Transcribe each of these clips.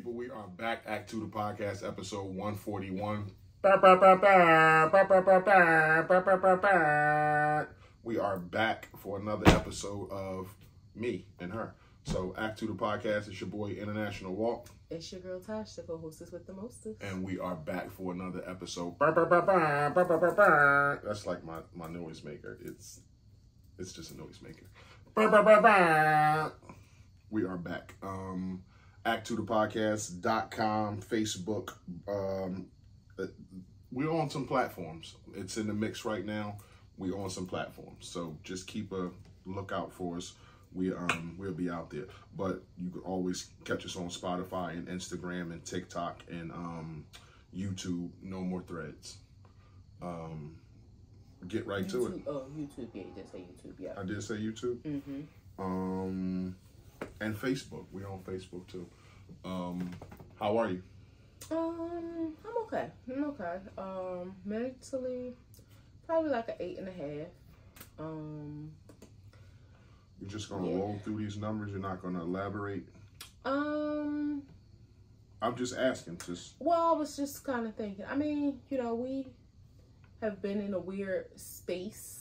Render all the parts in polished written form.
people. We are back. Act 2 the podcast, episode 141. We are back for another episode of me and her. So, Act 2 the podcast, it's your boy, International Walk. It's your girl, Tosh, the co-hostess with the mostest. And we are back for another episode. That's like my noise maker. It's just a noise maker. We are back. Act2thepodcast.com, Facebook. We're on some platforms. It's in the mix right now. We're on some platforms. So just keep a lookout for us. We'll be out there. But you can always catch us on Spotify and Instagram and TikTok and YouTube. No more threads. Get right YouTube, to it. Oh, YouTube. Yeah, you did say YouTube. Yeah. I did say YouTube. Mm-hmm. And Facebook. We're on Facebook too. How are you? I'm okay. Mentally, probably like an 8.5. You're just gonna roll through these numbers. You're not gonna elaborate. I'm just asking. Well, I was just kind of thinking. I mean, we have been in a weird space.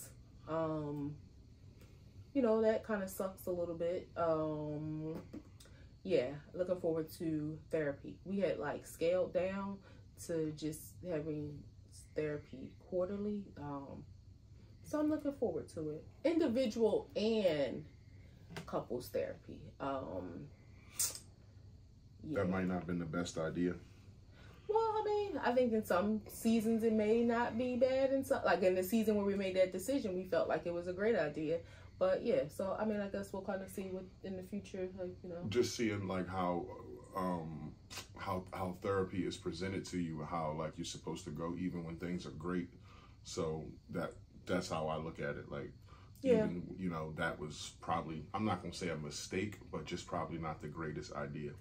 That kind of sucks a little bit. Yeah, looking forward to therapy. We had scaled down to just having therapy quarterly. So I'm looking forward to it. Individual and couples therapy. That might not have been the best idea. Well, I think in some seasons it may not be bad. In some, in the season where we made that decision, we felt like it was a great idea. But yeah, so I guess we'll kind of see what in the future, Just seeing how therapy is presented to you, how you're supposed to go even when things are great. So that's how I look at it. Even, that was probably, I'm not gonna say a mistake, but just probably not the greatest idea.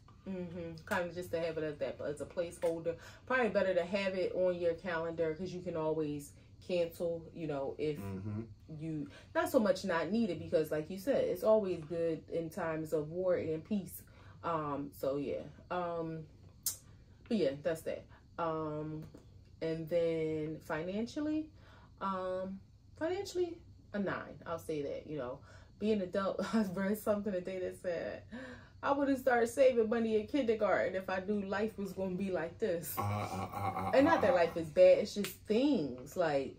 Kind of just to have it as that, but as a placeholder. Probably better to have it on your calendar because you can always cancel, if you not so much not need it, because like you said, it's always good in times of war and peace. So yeah. But yeah, that's that. And then financially a 9. I'll say that. Being an adult, I read something today that said I would have started saving money in kindergarten if I knew life was going to be like this. And not that life is bad. It's just things like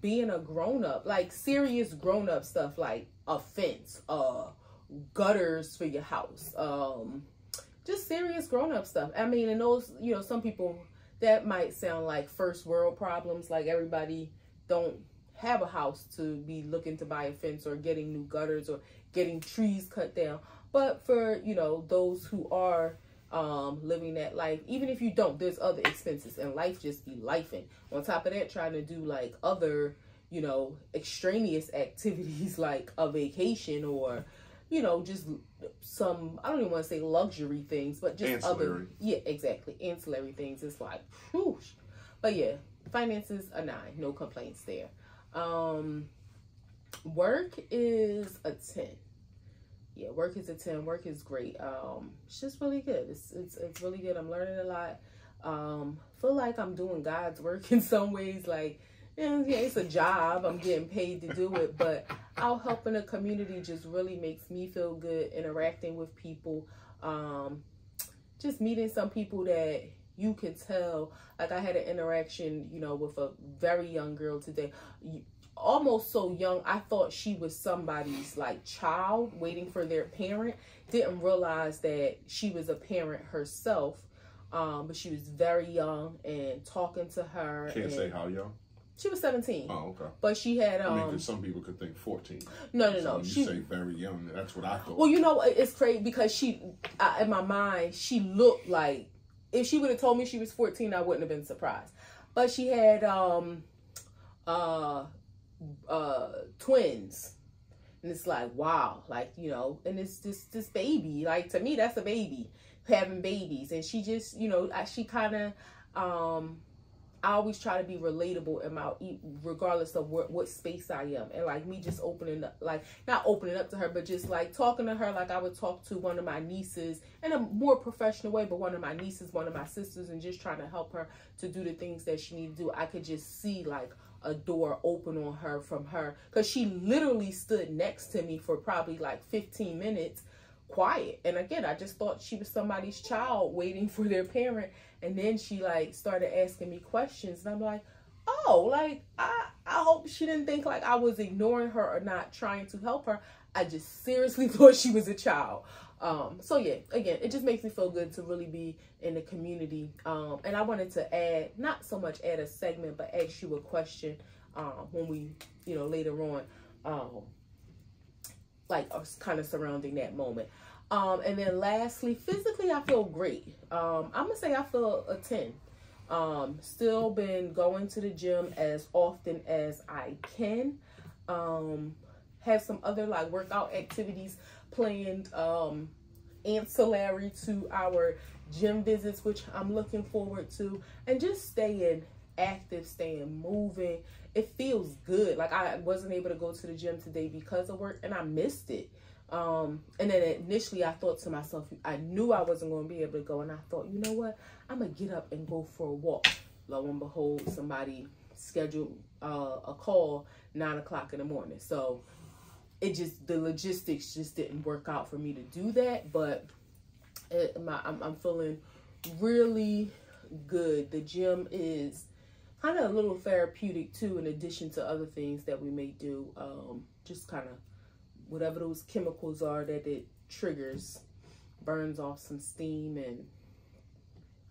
being a grown-up, serious grown-up stuff, like a fence, gutters for your house, just serious grown-up stuff. And those, some people, that might sound like first world problems, like everybody don't have a house to be looking to buy a fence or getting new gutters or getting trees cut down. But for, those who are living that life, even if you don't, there's other expenses and life just be lifing. On top of that, trying to do other, extraneous activities like a vacation or, just some, I don't even want to say luxury things, but just ancillary. Yeah, exactly. Ancillary things. It's whoosh. But yeah, finances a 9, no complaints there. Work is a 10. Yeah, work is a 10. Work is great. It's just really good. It's really good. I'm learning a lot. Feel like I'm doing God's work in some ways. It's a job. I'm getting paid to do it, but out helping the community just really makes me feel good. Interacting with people, just meeting some people that you can tell. I had an interaction, with a very young girl today. Almost so young, I thought she was somebody's child waiting for their parent. Didn't realize that she was a parent herself. But she was very young, and talking to her. Can't say how young. She was 17. Oh, okay. But she had because some people could think 14. No. So you say very young. That's what I thought. Well, it's crazy because she, in my mind, she looked like, if she would have told me she was 14, I wouldn't have been surprised. But she had twins, and it's wow, and it's this baby, to me that's a baby having babies, and she just, she kind of I always try to be relatable in my, regardless of what space I am. And like me just opening up, like not opening up to her, but just like talking to her like I would talk to one of my nieces in a more professional way, but one of my nieces, one of my sisters, and just trying to help her to do the things that she needs to do. I could just see like a door open on her from her, because she literally stood next to me for probably like 15 minutes quiet. And again, I just thought she was somebody's child waiting for their parent. And then she like started asking me questions, and I'm like, oh, like I hope she didn't think like I was ignoring her or not trying to help her. I just seriously thought she was a child. So yeah, again, it just makes me feel good to really be in the community. And I wanted to add, not so much add a segment, but ask you a question when we, later on, like kind of surrounding that moment. And then lastly, physically, I feel great. I'm gonna say I feel a 10. Still been going to the gym as often as I can. Have some other like workout activities planned, ancillary to our gym visits, which I'm looking forward to, and just staying active, staying moving. It feels good. Like I wasn't able to go to the gym today because of work, and I missed it. And then initially I thought to myself, I knew I wasn't going to be able to go, and I thought, you know what, I'm gonna get up and go for a walk. Lo and behold, somebody scheduled a call 9 o'clock in the morning, so it just, the logistics just didn't work out for me to do that. But I'm feeling really good. The gym is kind of a little therapeutic too, in addition to other things that we may do. Just kind of whatever those chemicals are that it triggers, burns off some steam, and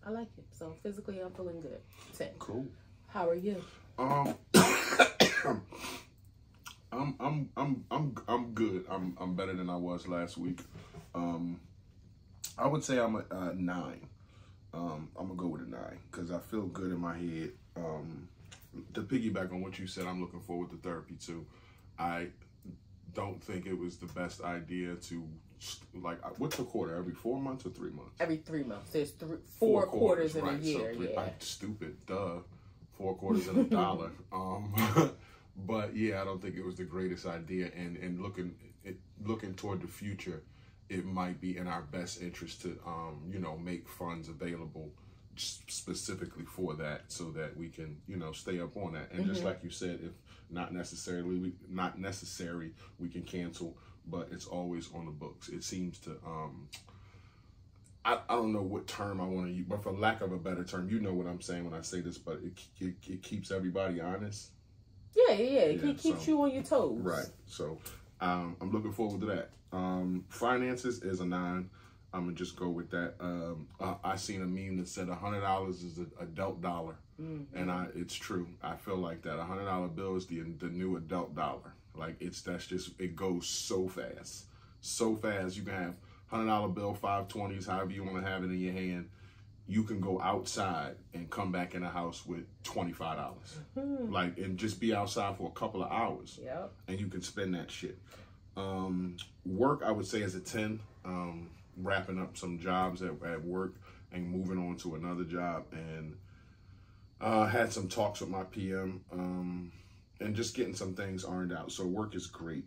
I like it. So physically, I'm feeling good. 10. Cool. How are you? I'm good. I'm better than I was last week. I would say I'm a 9. I'm gonna go with a 9 because I feel good in my head. To piggyback on what you said, I'm looking forward to therapy too. I don't think it was the best idea to, like, what's a quarter? Every 4 months or 3 months? Every 3 months. There's four quarters in right. a year. So yeah. Stupid. Duh. 4 quarters in a dollar. But yeah, I don't think it was the greatest idea. And looking toward the future, it might be in our best interest to make funds available specifically for that, so that we can stay up on that. And just like you said, if not necessary, we can cancel, but it's always on the books. It seems to I don't know what term I want to use, but for lack of a better term, you know what I'm saying when I say this, but it keeps everybody honest. Yeah. It keeps you on your toes. Right. So I'm looking forward to that. Finances is a 9. I'm gonna just go with that. I seen a meme that said $100 is an adult dollar, and it's true. I feel like that $100 bill is the new adult dollar. Like it goes so fast, so fast. You can have $100 bill, 520s, however you want to have it in your hand. You can go outside and come back in the house with $25, like, and just be outside for a couple of hours. Yep. And you can spend that shit. Work, I would say, is a 10. Wrapping up some jobs at work and moving on to another job, and had some talks with my PM, and just getting some things ironed out. So work is great.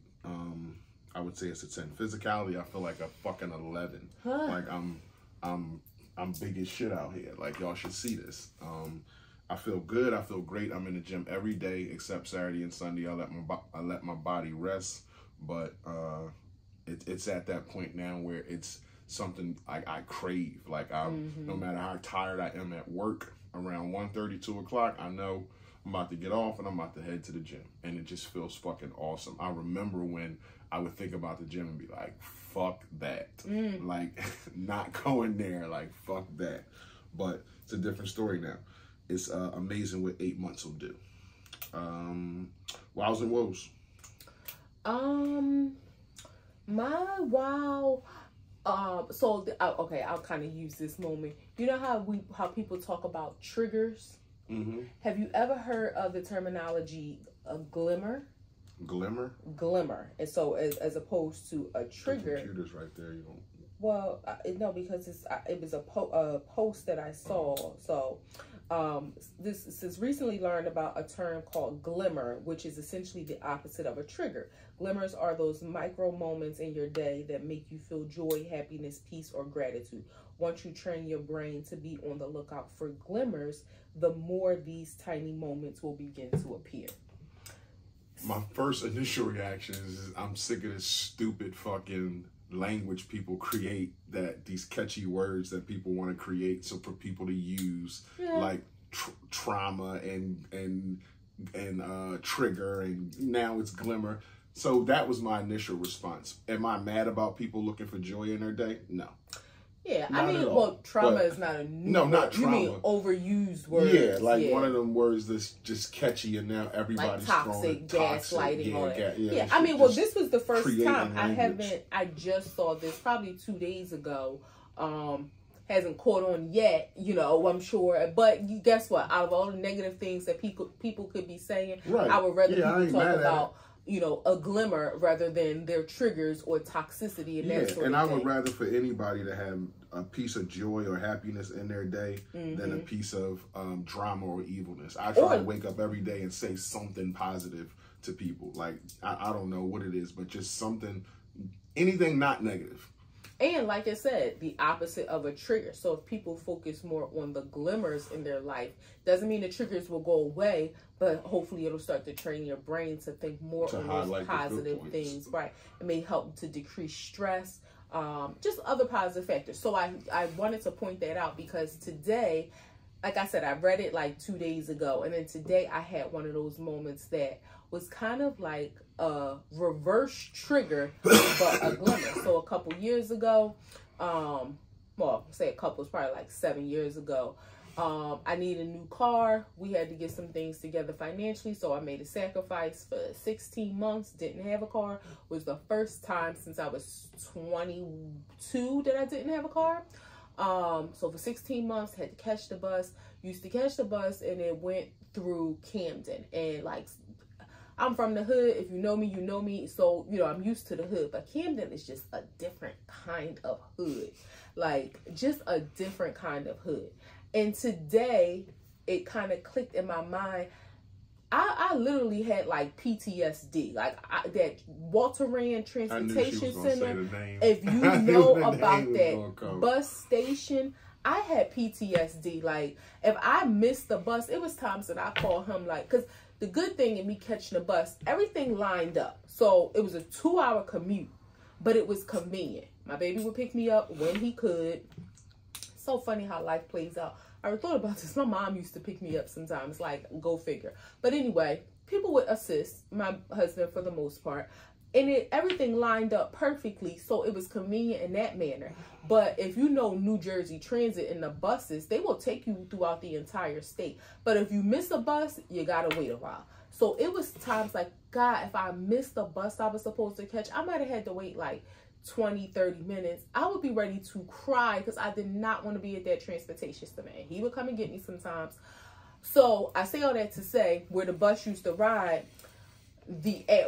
I would say it's a 10. Physicality, I feel like a fucking 11. Like I'm big as shit out here. Like, y'all should see this. I feel good. I feel great. I'm in the gym every day except Saturday and Sunday. I let my body rest, but it's at that point now where it's something I crave. Like, no matter how tired I am at work, around 1:30, 2 o'clock, I know I'm about to get off and I'm about to head to the gym. And it just feels fucking awesome. I remember when I would think about the gym and be like, fuck that. Like, not going there, like, fuck that. But it's a different story now. It's amazing what 8 months will do. Wows and woes. My wow. Okay, I'll kind of use this moment. You know how people talk about triggers? Mm-hmm. Have you ever heard of the terminology glimmer? Glimmer? Glimmer. And so as opposed to a trigger. The computer's right there. You don't... Well, no, because it was a post that I saw. So, this is recently learned about a term called glimmer, which is essentially the opposite of a trigger. Glimmers are those micro moments in your day that make you feel joy, happiness, peace, or gratitude. Once you train your brain to be on the lookout for glimmers, the more these tiny moments will begin to appear. My first initial reaction is I'm sick of this stupid fucking language people create, that these catchy words that people want to create so for people to use, like trauma and trigger, and now it's glimmer. So that was my initial response. Am I mad about people looking for joy in their day? No. Yeah, I mean, well, trauma is not a new word. Not trauma. You mean overused words. Yeah, like one of them words that's just catchy, and now everybody's like toxic, gaslighting, all that. Yeah, I mean, well, this was the first time. I just saw this probably 2 days ago. Hasn't caught on yet, you know, I'm sure. But guess what? Out of all the negative things that people could be saying, I would rather people talk about, you know, a glimmer rather than their triggers or toxicity and that sort of thing. And I would rather for anybody to have a piece of joy or happiness in their day than a piece of drama or evilness. I try to wake up every day and say something positive to people. Like, I don't know what it is, but just something, anything not negative. And like I said, the opposite of a trigger. So if people focus more on the glimmers in their life, doesn't mean the triggers will go away, but hopefully it'll start to train your brain to think more on those positive things. Right. It may help to decrease stress, just other positive factors. So I wanted to point that out because today, like I said, I read it like 2 days ago. And then today I had one of those moments that was kind of like a reverse trigger, but a glimmer. So a couple years ago, well, say a couple, it's probably like 7 years ago, I needed a new car. We had to get some things together financially, so I made a sacrifice for 16 months, didn't have a car. It was the first time since I was 22 that I didn't have a car. So for 16 months, had to catch the bus. Used to catch the bus, and it went through Camden. And like, I'm from the hood. If you know me, you know me. So, you know, I'm used to the hood. But Camden is just a different kind of hood. Like, just a different kind of hood. And today, it kind of clicked in my mind. I literally had like PTSD, like that Walter Rand Transportation Center. If you know about that bus station, I had PTSD. Like, if I missed the bus, it was times that I called him, like, because the good thing in me catching the bus, everything lined up. So it was a 2-hour commute, but it was convenient. My baby would pick me up when he could. So funny how life plays out. I thought about this. My mom used to pick me up sometimes, like, go figure. But anyway, people would assist my husband for the most part. And everything lined up perfectly, so it was convenient in that manner. But if you know New Jersey Transit and the buses, they will take you throughout the entire state. But if you miss a bus, you gotta wait a while. So it was times like, God, if I missed the bus I was supposed to catch, I might have had to wait like 20, 30 minutes. I would be ready to cry because I did not want to be at that transportation center. And he would come and get me sometimes. So I say all that to say, where the bus used to ride,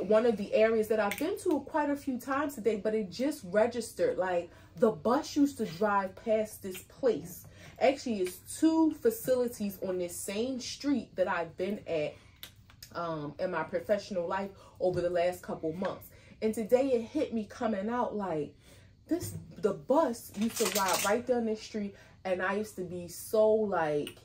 one of the areas that I've been to quite a few times today, but it just registered. Like, the bus used to drive past this place. Actually, it's 2 facilities on this same street that I've been at in my professional life over the last couple months. And today it hit me coming out like, the bus used to ride right down this street, and I used to be so like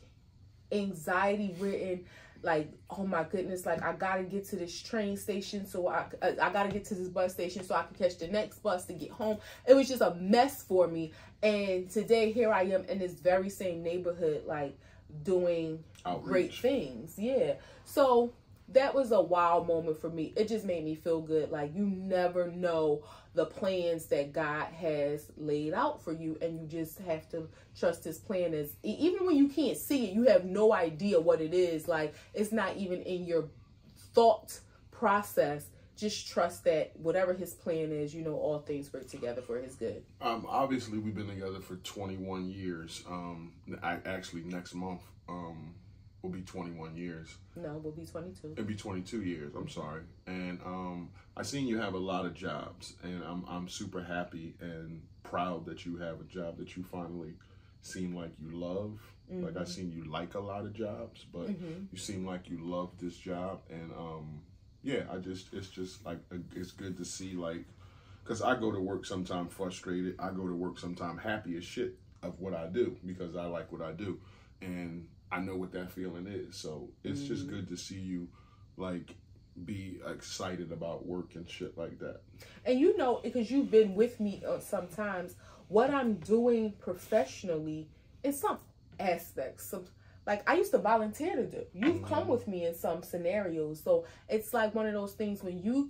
anxiety ridden. Like, oh my goodness, like I gotta get to this train station, so I gotta get to this bus station so I can catch the next bus to get home. It was just a mess for me. And today, here I am in this very same neighborhood, like doing great things. Yeah. So that was a wow moment for me. It just made me feel good. Like, you never know the plans that God has laid out for you, and you just have to trust his plan. Is even when you can't see it, you have no idea what it is. Like, it's not even in your thought process. Just trust that whatever his plan is, you know, all things work together for his good. Obviously, we've been together for 21 years. Actually, next month will be 21 years. No, we'll be 22. It'll be 22 years. I'm sorry. And I seen you have a lot of jobs, and I'm super happy and proud that you have a job that you finally seem like you love. Like I seen you like a lot of jobs, but you seem like you love this job, and yeah, it's just like it's good to see, like, because I go to work sometime frustrated. I go to work sometime happy as shit of what I do because I like what I do, and I know what that feeling is. So it's just good to see you, like, be excited about work and shit like that. And you know, because you've been with me sometimes, what I'm doing professionally in some aspects. So, like, I used to volunteer to do. You've come with me in some scenarios. So it's like one of those things when you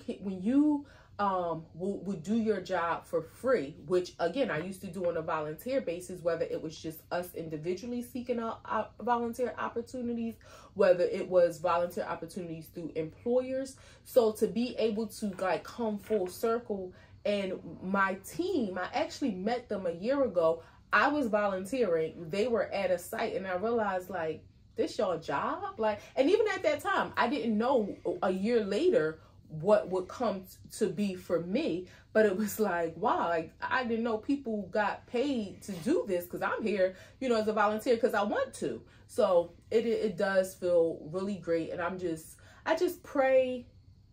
would do your job for free, which again I used to do on a volunteer basis, whether it was just us individually seeking out volunteer opportunities, whether it was volunteer opportunities through employers. So to be able to, like, come full circle, and my team, I actually met them a year ago. I was volunteering, they were at a site, and I realized, like, this your job? Like, and even at that time, I didn't know a year later what would come to be for me, but it was like, wow, like, I didn't know people got paid to do this, because I'm here, you know, as a volunteer because I want to. So it does feel really great, and I just pray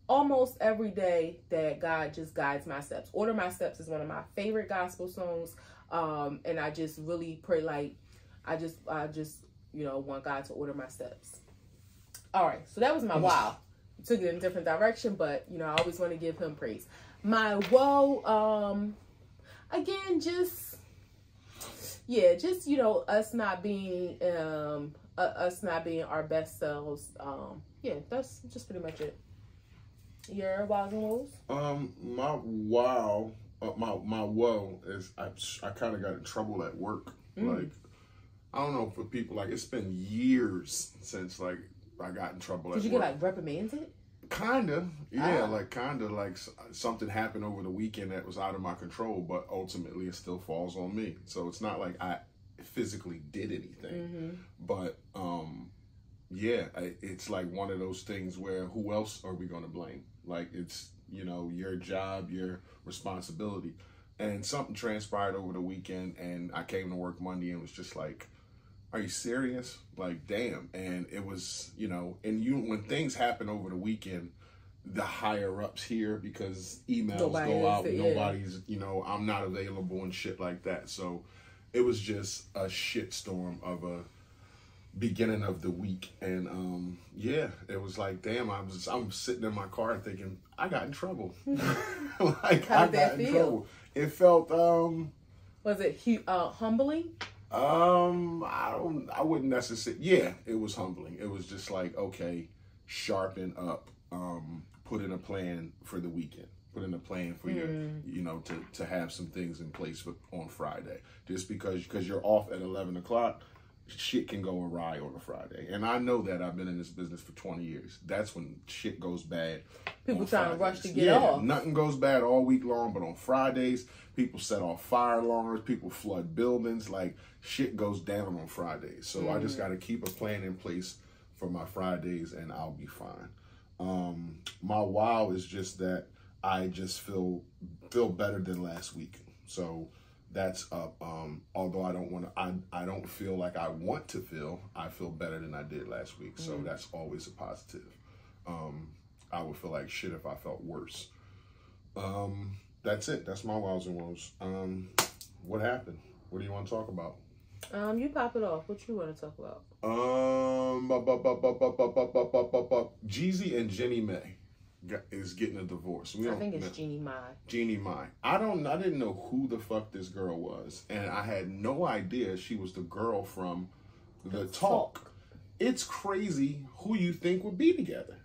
almost every day that God just guides my steps. Order My Steps is one of my favorite gospel songs, and I just really pray, like, I just you know, want God to order my steps. All right, so that was my wow. Took it in a different direction, but, you know, I always want to give him praise. My woe, again, just, you know, us not being our best selves. Yeah, that's just pretty much it. Your wows and woes? My wow, my woe is I kind of got in trouble at work. Like, I don't know, for people, like, it's been years since, like, I got in trouble at work. Did you get, like, reprimanded? Kinda, yeah, like something happened over the weekend that was out of my control, but ultimately it still falls on me. So it's not like I physically did anything, but yeah, it's like one of those things where who else are we going to blame? Like, it's, you know, your job, your responsibility. And something transpired over the weekend, and I came to work Monday and was just like, are you serious? Like, damn. And it was, you know, and when things happen over the weekend, the higher ups here, because emails go out, nobody's, you know, I'm not available and shit like that. So it was just a shitstorm of a beginning of the week. And yeah, it was like, damn, I'm sitting in my car thinking, I got in trouble. Like, how did that feel? Trouble. It felt was it humbling? I wouldn't necessarily. Yeah, it was humbling. It was just like, okay, sharpen up. Put in a plan for the weekend. Put in a plan for your, you know, to have some things in place on Friday. Just because you're off at 11 o'clock, shit can go awry on a Friday. And I know that. I've been in this business for 20 years. That's when shit goes bad. People trying to rush to get off. Nothing goes bad all week long, but on Fridays, people set off fire alarms, people flood buildings, like, shit goes down on Fridays. So I just got to keep a plan in place for my Fridays, and I'll be fine. My wow is just that I just feel better than last week. So that's up. Although I don't feel like I want to feel, I feel better than I did last week. So that's always a positive. I would feel like shit if I felt worse. That's it. That's my wows and woes. What happened? What do you want to talk about? You pop it off. What you want to talk about? Jeezy and Jenny May is getting a divorce. I think it's Jeannie Mai. Jeannie Mai. I didn't know who the fuck this girl was, and I had no idea she was the girl from The Talk. It's crazy who you think would be together.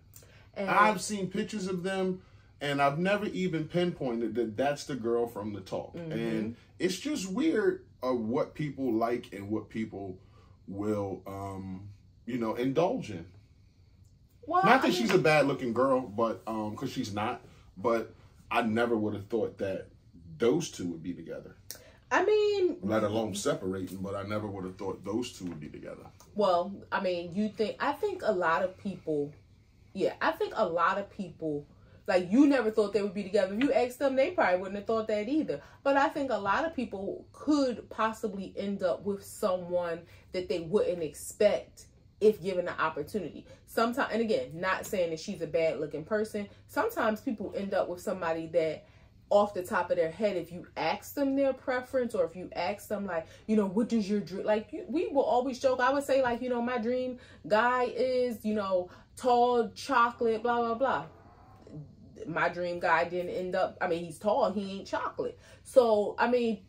And I've seen pictures of them, and I've never even pinpointed that that's the girl from The Talk. And it's just weird what people like and what people will, you know, indulge in. Well, not that she's a bad-looking girl, but because she's not. But I never would have thought that those two would be together. I mean, let alone separating, but I never would have thought those two would be together. Well, I mean, I think a lot of people, like, you never thought they would be together. If you asked them, they probably wouldn't have thought that either. But I think a lot of people could possibly end up with someone that they wouldn't expect if given the opportunity. Sometimes, and again, not saying that she's a bad looking person. Sometimes people end up with somebody that, off the top of their head, if you ask them their preference, or if you ask them, like, you know, what does your dream, like, we will always joke. I would say, like, you know, my dream guy is, you know, tall, chocolate, blah, blah, blah. My dream guy didn't end up, I mean, he's tall, he ain't chocolate. So, I mean,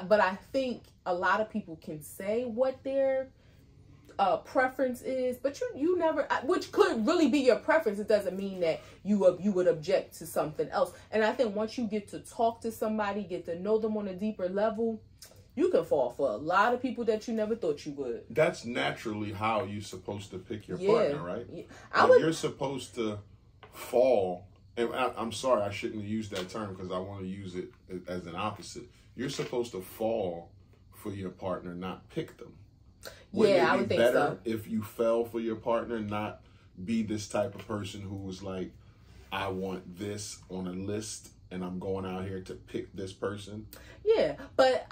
but I think a lot of people can say what their preference is, but you never, which could really be your preference. It doesn't mean that you would object to something else. And I think once you get to talk to somebody, get to know them on a deeper level, you can fall for a lot of people that you never thought you would. That's naturally how you're supposed to pick your partner, right? Yeah. You're supposed to fall, and I'm sorry, I shouldn't have used that term because I want to use it as an opposite. You're supposed to fall for your partner, not pick them. Wouldn't I would think so. If you fell for your partner, not be this type of person who was like, I want this on a list and I'm going out here to pick this person? Yeah, but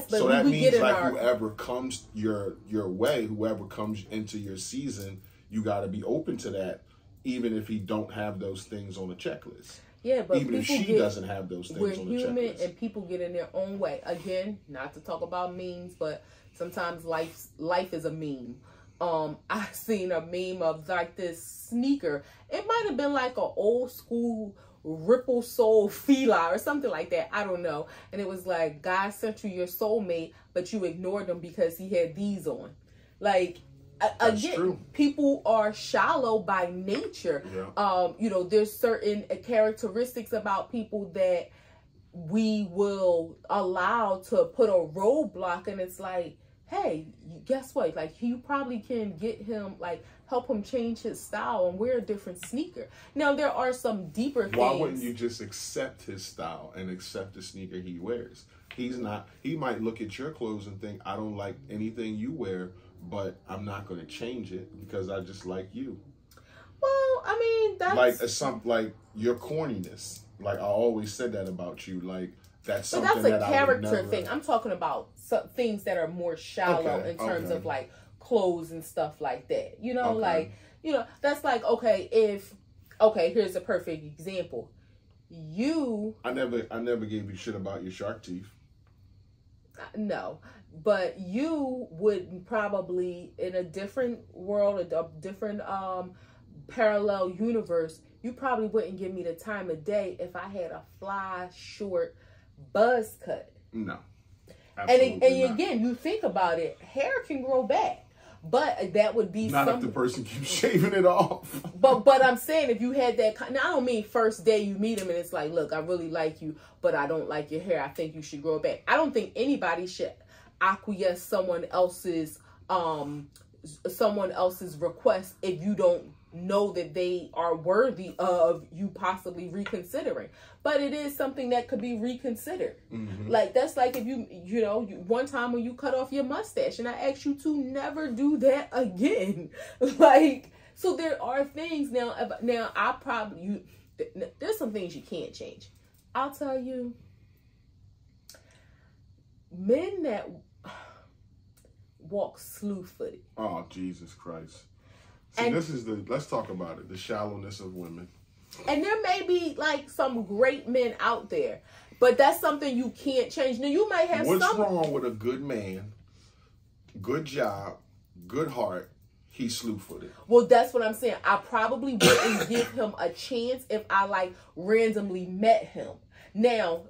so that means like whoever comes your way, whoever comes into your season, you got to be open to that, even if he don't have those things on the checklist. Yeah, but even if she doesn't have those things on the checklist. We're human, and people get in their own way. Again, not to talk about memes, but sometimes life is a meme. I seen a meme of like this sneaker. It might have been like an old school Ripple Soul Fila or something like that. I don't know. And it was like, God sent you your soulmate, but you ignored him because he had these on. Like, again, true. People are shallow by nature. Yeah. You know, there's certain characteristics about people that we will allow to put a roadblock, and it's like, hey, guess what? Like, you probably can get him, like, help him change his style and wear a different sneaker. Now, there are some deeper things. Why wouldn't you just accept his style and accept the sneaker he wears? He might look at your clothes and think, I don't like anything you wear, but I'm not going to change it because I just like you. Well, I mean, that's... like your corniness. Like, I always said that about you. Like, that's something that a character thing. I'm talking about things that are more shallow in terms of, like, clothes and stuff like that. You know, like, you know, that's like, here's a perfect example. I never gave you shit about your shark teeth. No, but you would probably, in a different world, a different parallel universe, you probably wouldn't give me the time of day if I had a fly, short buzz cut. No. And again, you think about it, hair can grow back. But that would be not if the person keeps shaving it off. But I'm saying, if you had that, now I don't mean first day you meet him and it's like, look, I really like you, but I don't like your hair. I think you should grow it back. I don't think anybody should acquiesce someone else's request if you don't know that they are worthy of you possibly reconsidering. But it is something that could be reconsidered. Mm-hmm. Like, that's like if you know, one time when you cut off your mustache and I asked you to never do that again. Like, so there are things now there's some things you can't change. I'll tell you, men that walk slew-footed. Oh, Jesus Christ. See, let's talk about it, the shallowness of women. And there may be, like, some great men out there, but that's something you can't change. Now, you might have What's wrong with a good man, good job, good heart, he's slew-footed? Well, that's what I'm saying. I probably wouldn't give him a chance if I, like, randomly met him. Now,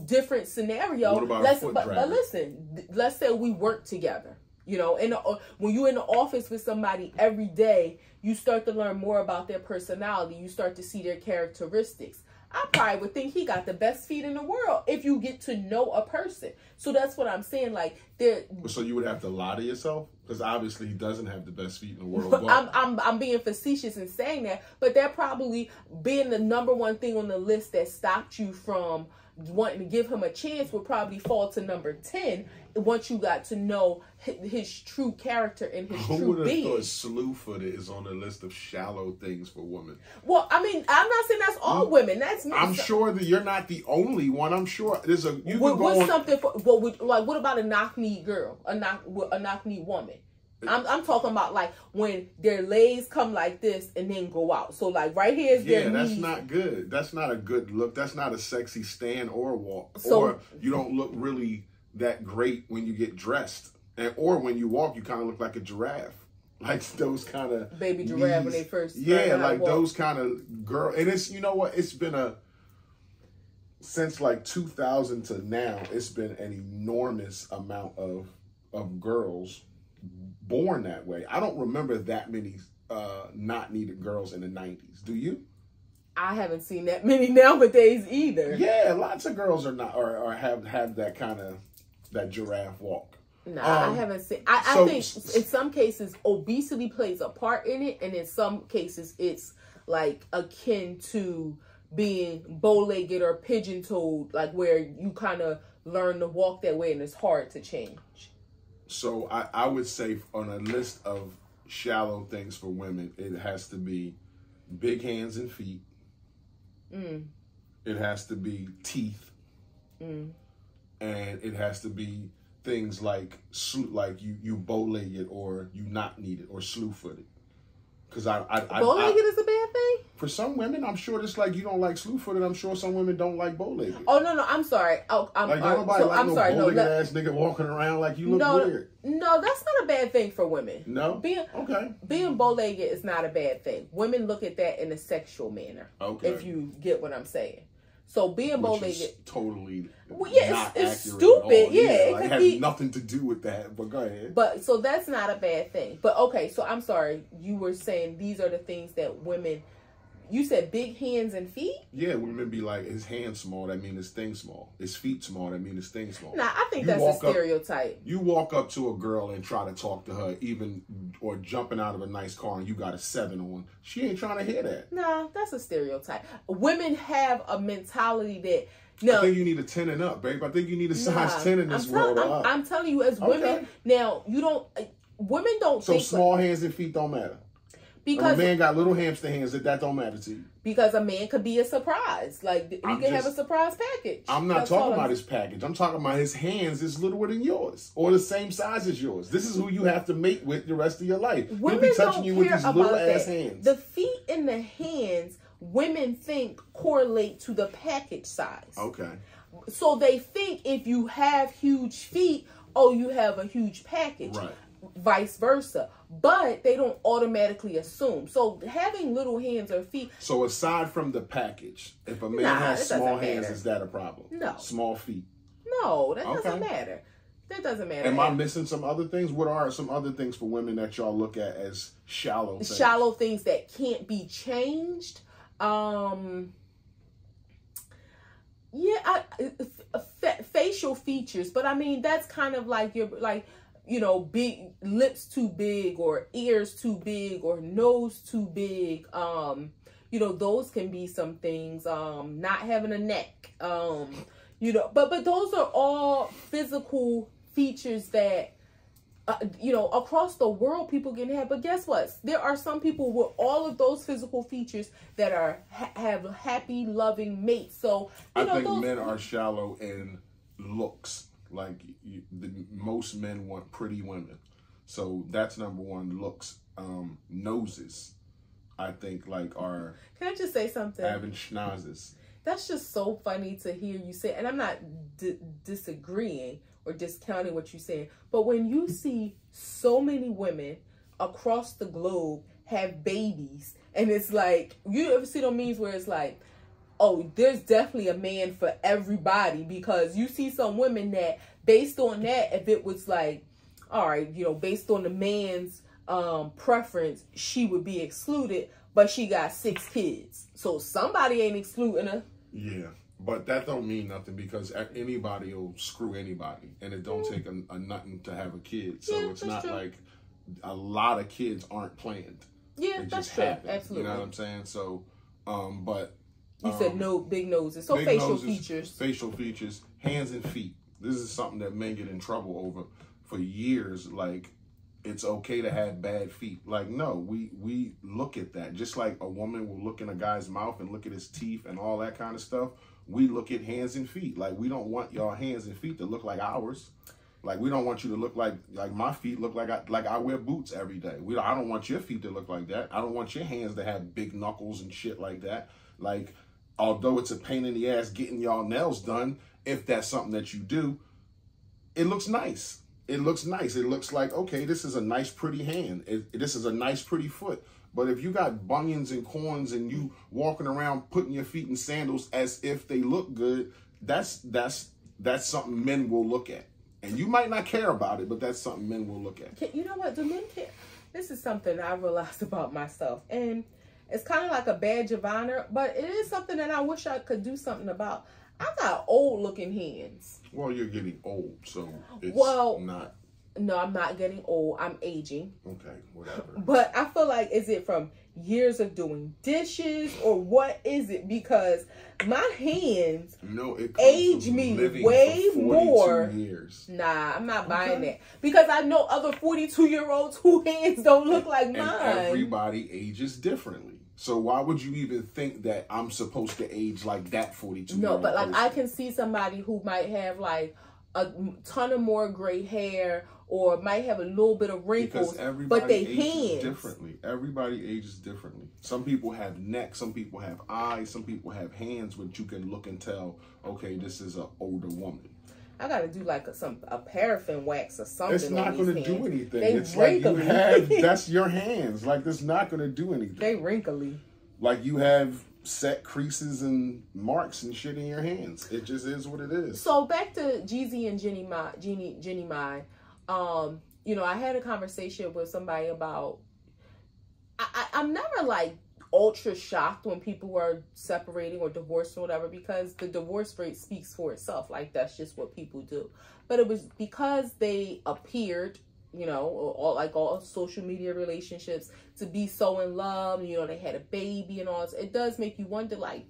different scenario. What about a foot dragger? But listen, let's say we work together. You know, when you're in the office with somebody every day, you start to learn more about their personality. You start to see their characteristics. I probably would think he got the best feet in the world if you get to know a person. So that's what I'm saying. Like, there. So you would have to lie to yourself, because obviously he doesn't have the best feet in the world. But I'm being facetious in saying that, but that probably being the number one thing on the list that stopped you from wanting to give him a chance would probably fall to number 10 once you got to know his true character and his true being. Who would have thought slew-footed is on the list of shallow things for women? Well, I mean, I'm not saying that's all women. That's me. I'm sure that you're not the only one. I'm sure there's a. What's something for? Well, like, what about a knock-kneed girl? A knock-kneed woman? I'm talking about like when their legs come like this and then go out. So like right here is their knees. That's not good. That's not a good look. That's not a sexy stand or walk. So, or you don't look really that great when you get dressed. Or when you walk, you kind of look like a giraffe. Like those kind of baby giraffe when they first like those kind of girl. And it's, you know what? It's been since like 2000 to now, it's been an enormous amount of girls born that way. I don't remember that many not needed girls in the 90s. Do you? I haven't seen that many nowadays either. Yeah, lots of girls are not or have that kind of that giraffe walk. No, I haven't seen. I think in some cases obesity plays a part in it, and in some cases it's like akin to being bow-legged or pigeon-toed, like where you kind of learn to walk that way and it's hard to change. So I would say on a list of shallow things for women, it has to be big hands and feet. It has to be teeth. And it has to be things like you bow-legged or you knock-kneed or slew-footed. Because bow-legged is a bad thing? For some women, I'm sure it's like you don't like slew-footed. I'm sure some women don't like bow-legged. Oh, no, I'm sorry. Oh, don't nobody like no bow-legged ass nigga walking around like you look weird. No, that's not a bad thing for women. No? Being bow-legged is not a bad thing. Women look at that in a sexual manner. Okay. If you get what I'm saying. So being bow-legged, totally it's stupid. Yeah, it has nothing to do with that. But go ahead. But so that's not a bad thing. But okay, so I'm sorry. You were saying these are the things that women. You said big hands and feet? Yeah, women be like, his hands small, that mean his thing small. His feet small, that mean his thing small. Nah, I think that's a stereotype. You walk up to a girl and try to talk to her, or jumping out of a nice car and you got a 7 on. She ain't trying to hear that. Nah, that's a stereotype. Women have a mentality that, no. I think you need a 10 and up, babe. I think you need a size 10 in this world. I'm telling you, as women, now, women don't think. So small hands and feet don't matter. Because a man got little hamster hands, that don't matter to you. Because a man could be a surprise. Like, he can have a surprise package. I'm not talking about his package. I'm talking about his hands is littler than yours. Or the same size as yours. This is who you have to mate with the rest of your life. Women He'll be touching you with these little ass that. hands. The feet and the hands, women think correlate to the package size. Okay. So they think if you have huge feet, you have a huge package. Right. Vice versa. But they don't automatically assume. So having little hands or feet. So aside from the package, if a man has small hands, is that a problem? No. Small feet? No, that doesn't matter. That doesn't matter. Am I missing some other things? What are some other things for women that y'all look at as shallow things? Shallow things that can't be changed. Facial features. But I mean, that's kind of like big lips too big or ears too big or nose too big. Those can be some things. Not having a neck. But those are all physical features that across the world people can have. But guess what? There are some people with all of those physical features that have happy, loving mates. So I think men are shallow in looks. Like most men want pretty women, so that's number one. Looks, noses, I think are. Can I just say something? Having schnozzes. That's just so funny to hear you say, and I'm not disagreeing or discounting what you're saying, but when you see so many women across the globe have babies, and it's like, you ever see those memes where it's like, oh, there's definitely a man for everybody, because you see some women that, based on that, if it was like, all right, based on the man's preference, she would be excluded, but she got 6 kids. So somebody ain't excluding her. Yeah, but that don't mean nothing because anybody will screw anybody, and it don't take a nothing to have a kid. So it's not like a lot of kids aren't planned. Yeah, that's true. Happens, Absolutely. You know what I'm saying? So, but you said no big noses. So facial features, hands and feet. This is something that men get in trouble over for years. Like, it's okay to have bad feet. Like, no, we look at that. Just like a woman will look in a guy's mouth and look at his teeth and all that kind of stuff, we look at hands and feet. Like, we don't want y'all hands and feet to look like ours. Like, we don't want you to look like my feet look like I wear boots every day. I don't want your feet to look like that. I don't want your hands to have big knuckles and shit like that. Like, although it's a pain in the ass getting y'all nails done, if that's something that you do, it looks nice. It looks nice. It looks like, okay, this is a nice, pretty hand. This is a nice, pretty foot. But if you got bunions and corns and you walking around putting your feet in sandals as if they look good, that's something men will look at. And you might not care about it, but that's something men will look at. You know what? Do men care? This is something I realized about myself. And it's kind of like a badge of honor, but it is something that I wish I could do something about. I got old-looking hands. Well, you're getting old, so it's not... No, I'm not getting old. I'm aging. Okay, whatever. But I feel like, is it from years of doing dishes or what is it? Because my hands age me way more. Years. Nah, I'm not buying that. Because I know other 42-year-olds whose hands don't look like mine. And everybody ages differently. So why would you even think that I'm supposed to age like that 42-year-old No, but like person? I can see somebody who might have like a ton of more gray hair or might have a little bit of wrinkles, but they hands differently. Everybody ages differently. Some people have neck, some people have eyes, some people have hands, which you can look and tell, okay, this is an older woman. I gotta do like a paraffin wax or something. It's not going to do anything. It's wrinkly. Like you have, that's your hands. Like, that's not going to do anything. They wrinkly. Like you have set creases and marks and shit in your hands. It just is what it is. So back to Jeezy and Jenny Mai. You know, I had a conversation with somebody about. I'm never like ultra shocked when people were separating or divorced or whatever, because the divorce rate speaks for itself. Like, that's just what people do. But it was because they appeared, you know, all social media relationships, to be so in love. You know, they had a baby and all this. It does make you wonder, like,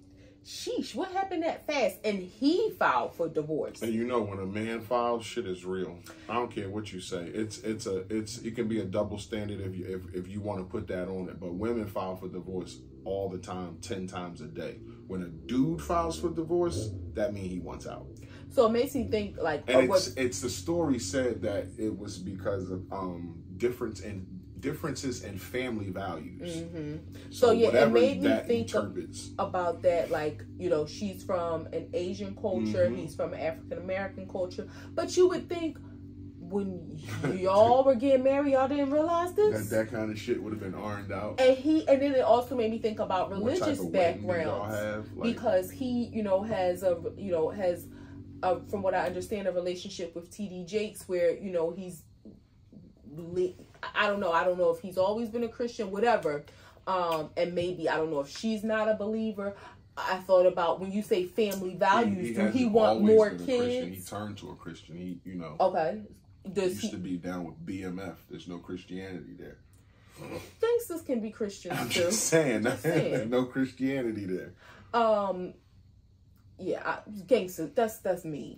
sheesh, what happened that fast? And he filed for divorce. And you know, when a man files, shit is real. I don't care what you say. It can be a double standard if you want to put that on it. But women file for divorce all the time, 10 times a day. When a dude files for divorce, that means he wants out. So it makes me think like, and it's the story said that it was because of differences in family values. Mm-hmm. So yeah, it made me think interprets. About that. Like, you know, she's from an Asian culture, Mm-hmm. he's from an African American culture. But you would think when y'all were getting married, y'all didn't realize this. That kind of shit would have been ironed out. And then it also made me think about religious backgrounds, like, because he, you know, has from what I understand, a relationship with TD Jakes, where, you know, he's, I don't know if he's always been a Christian, whatever. And maybe, I don't know if she's not a believer. I thought about when you say family values, do he want more kids? He turned to a Christian. He, you know. Okay. Used to be down with BMF. There's no Christianity there. Gangsters can be Christians I'm too. just saying. No Christianity there. Yeah, gangster. That's me.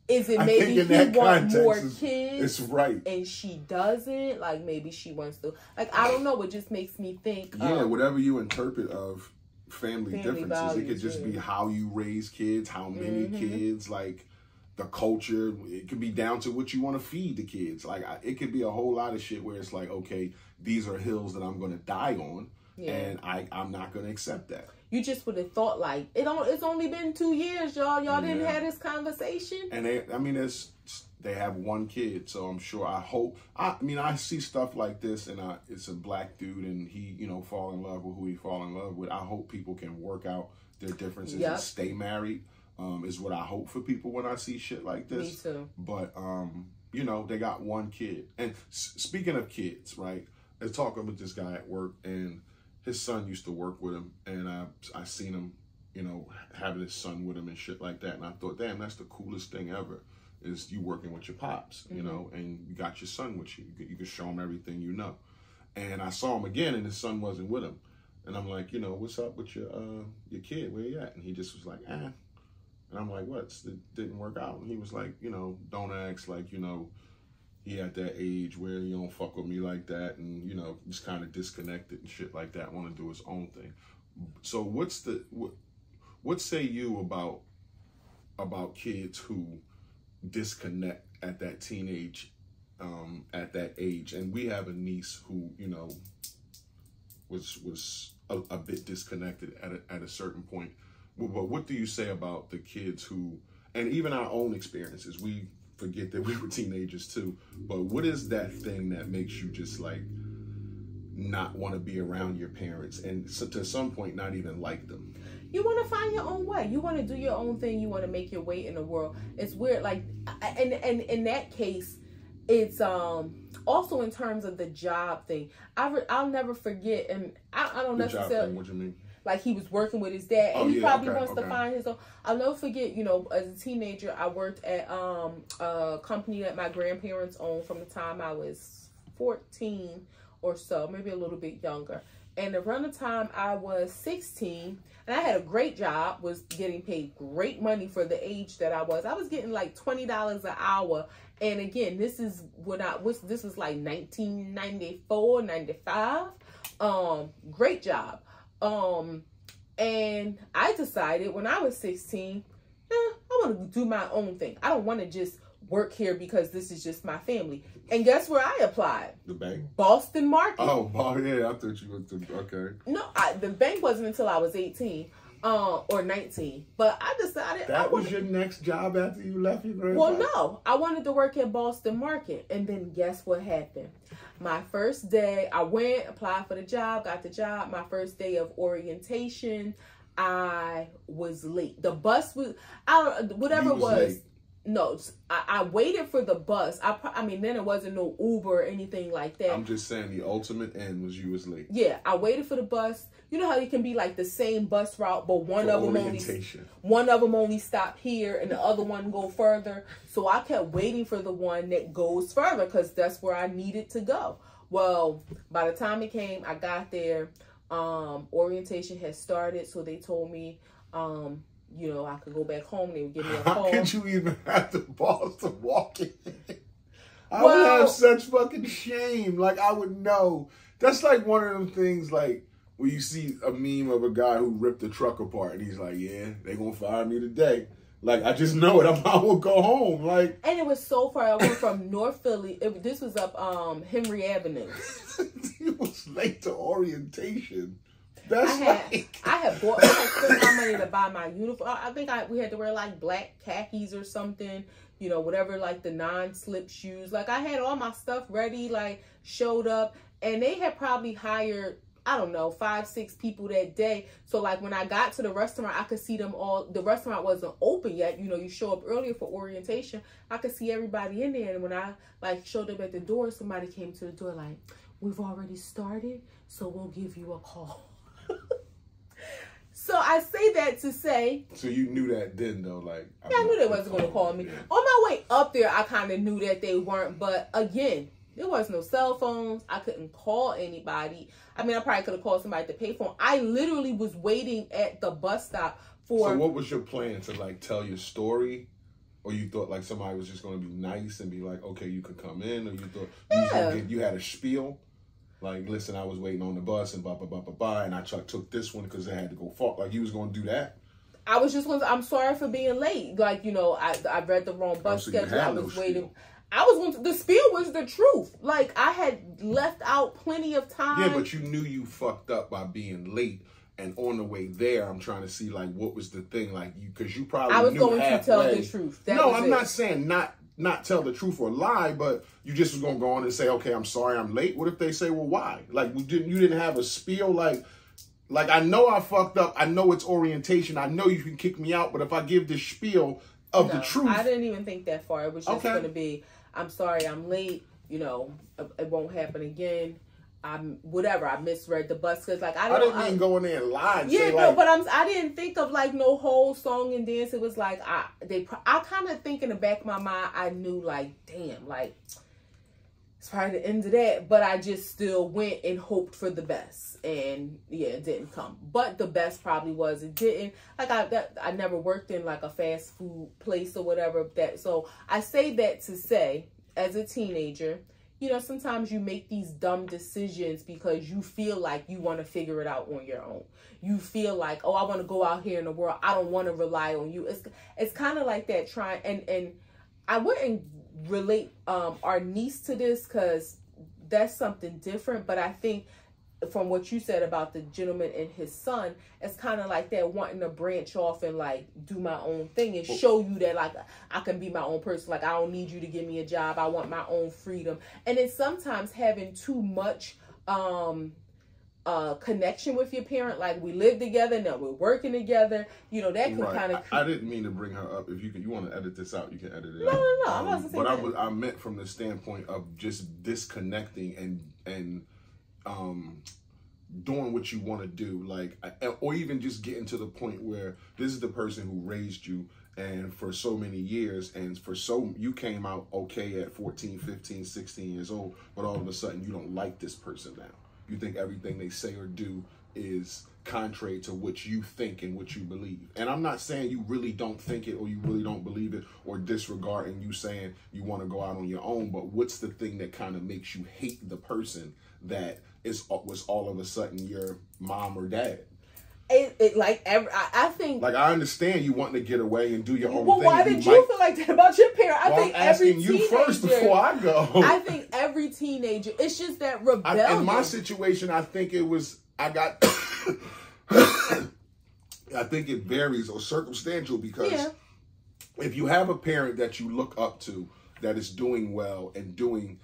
Is it maybe he wants more kids? It's right. And she doesn't? Like, maybe she wants to. Like, I don't know. It just makes me think. Yeah, whatever you interpret of family differences. Values, it could just be how you raise kids, how many kids, like the culture. It could be down to what you want to feed the kids. Like, it could be a whole lot of shit where it's like, okay, these are hills that I'm going to die on. Yeah. And I'm not going to accept that. You just would have thought like, it's only been 2 years, y'all. Y'all didn't have this conversation. And they have one kid, so I'm sure, I see stuff like this, and it's a black dude, and he, you know, fall in love with who he fall in love with. I hope people can work out their differences and stay married, is what I hope for people when I see shit like this. Me too. But, you know, they got one kid. And speaking of kids, right, I was talking with this guy at work, and his son used to work with him, and I seen him you know, having his son with him and shit like that. And I thought, damn, that's the coolest thing ever, is you working with your pops, you know, and you got your son with you. You can show him everything you know. And I saw him again, and his son wasn't with him. And I'm like, you know, what's up with your kid? Where you at? And he just was like, And I'm like, what? It didn't work out. And he was like, you know, don't ask, like, you know, he at that age where you don't fuck with me like that, and, you know, just kind of disconnected and shit like that, want to do his own thing. So what say you about kids who disconnect at that teenage, at that age? And we have a niece who, you know, was a bit disconnected at a certain point. But what do you say about the kids who, and even our own experiences, we forget that we were teenagers too, but what is that thing that makes you just like not want to be around your parents, and so to some point not even like them? You want to find your own way. You want to do your own thing. You want to make your way in the world. It's weird, like, and in that case, it's also in terms of the job thing. I'll never forget, and I don't necessarily. Job thing, what you mean? Like, he was working with his dad, and he probably wants to find his own. I'll never forget, you know, as a teenager, I worked at a company that my grandparents owned from the time I was 14 or so, maybe a little bit younger. And around the time I was 16, and I had a great job, was getting paid great money for the age that I was. I was getting like $20 an hour. And again, this is this was like 1994, 95. Great job. And I decided when I was 16, I want to do my own thing. I don't want to just work here because this is just my family. And guess where I applied? The bank? Boston Market. Oh, yeah, I thought you went to, okay. No, the bank wasn't until I was 18. Or 19. But I decided that was your next job after you left your grandpa? Well, no. I wanted to work at Boston Market. And then guess what happened? My first day, I went, applied for the job, got the job. My first day of orientation, I was late. The bus was, whatever it was. Late. No, I waited for the bus. I mean, then it wasn't no Uber or anything like that. I'm just saying the ultimate end was you was late. Yeah, I waited for the bus. You know how it can be like the same bus route, but one of them only stop here and the other one go further. So I kept waiting for the one that goes further because that's where I needed to go. Well, by the time it came, I got there. Orientation had started, so they told me, you know, I could go back home. They would give me a call. How could you even have the balls to walk in? I would have such fucking shame. Like, I would know. That's like one of them things, like, where you see a meme of a guy who ripped a truck apart, and he's like, yeah, they gonna fire me today. Like, I just know it. I will go home. Like, and it was so far. I went from North Philly. This was up Henry Avenue. He was late to orientation. I had spent my money to buy my uniform. I think we had to wear like black khakis or something, you know, whatever, like the non-slip shoes. Like, I had all my stuff ready, like showed up, and they had probably hired, I don't know, 5, 6 people that day. So like when I got to the restaurant, I could see them all. The restaurant wasn't open yet. You know, you show up earlier for orientation. I could see everybody in there. And when I like showed up at the door, somebody came to the door like, we've already started, so we'll give you a call. So I say that to say. So you knew that then, though, like. Yeah, I knew they wasn't going to call me. Yeah. On my way up there, I kind of knew that they weren't. But again, there was no cell phones. I couldn't call anybody. I mean, I probably could have called somebody to pay for them. I literally was waiting at the bus stop for. So what was your plan, to like tell your story? Or you thought like somebody was just going to be nice and be like, okay, you could come in? Or you thought you had a spiel? Like, listen, I was waiting on the bus and and I took this one because I had to go far. Like, you was going to do that? I was just going to, I'm sorry for being late. Like, you know, I read the wrong bus schedule. I was waiting. I was going to, the spiel was the truth. Like, I had left out plenty of time. Yeah, but you knew you fucked up by being late. And on the way there, I'm trying to see, like, what was the thing? Like, because you probably I was knew going halfway. to tell the truth. No, I'm not saying not tell the truth or lie, but you just was going to go on and say, okay, I'm sorry I'm late. What if they say, well, why? Like, you didn't have a spiel, like, I know I fucked up. I know it's orientation. I know you can kick me out, but if I give this spiel of the truth. I didn't even think that far. It was just going to be, I'm sorry I'm late. You know, it won't happen again. I misread the bus because like I didn't mean go in there and lie. And yeah, say, no, like, but I didn't think of like no whole song and dance. It was like I kind of think in the back of my mind I knew like damn like it's probably the end of that, but I just still went and hoped for the best, and yeah, it didn't come. But the best probably was it didn't. Like I never worked in like a fast food place or whatever. So I say that to say, as a teenager, you know, sometimes you make these dumb decisions because you feel like you want to figure it out on your own. You feel like, oh, I want to go out here in the world. I don't want to rely on you. It's kind of like that trying, and I wouldn't relate our niece to this because that's something different. But I think from what you said about the gentleman and his son, it's kind of like that wanting to branch off and like do my own thing and show you that like I can be my own person. Like I don't need you to give me a job. I want my own freedom. And it's sometimes having too much connection with your parent. Like we live together now, we're working together. You know that can kind of. I didn't mean to bring her up. If you want to edit this out, you can edit it. No, out. I wasn't saying that. But I meant from the standpoint of just disconnecting and doing what you want to do, like, or even just getting to the point where this is the person who raised you and for so many years, and you came out okay at 14, 15, 16 years old, but all of a sudden you don't like this person now. You think everything they say or do is contrary to what you think and what you believe. And I'm not saying you really don't think it or you really don't believe it or disregarding you saying you want to go out on your own, but what's the thing that kind of makes you hate the person that was all of a sudden your mom or dad? I think like I understand you wanting to get away and do your own thing. Well, why did you feel like that about your parents? I think I'm every asking teenager, you first before I go. I think every teenager, it's just that rebellion. In my situation, I think it was I think it varies or circumstantial because if you have a parent that you look up to that is doing well and doing,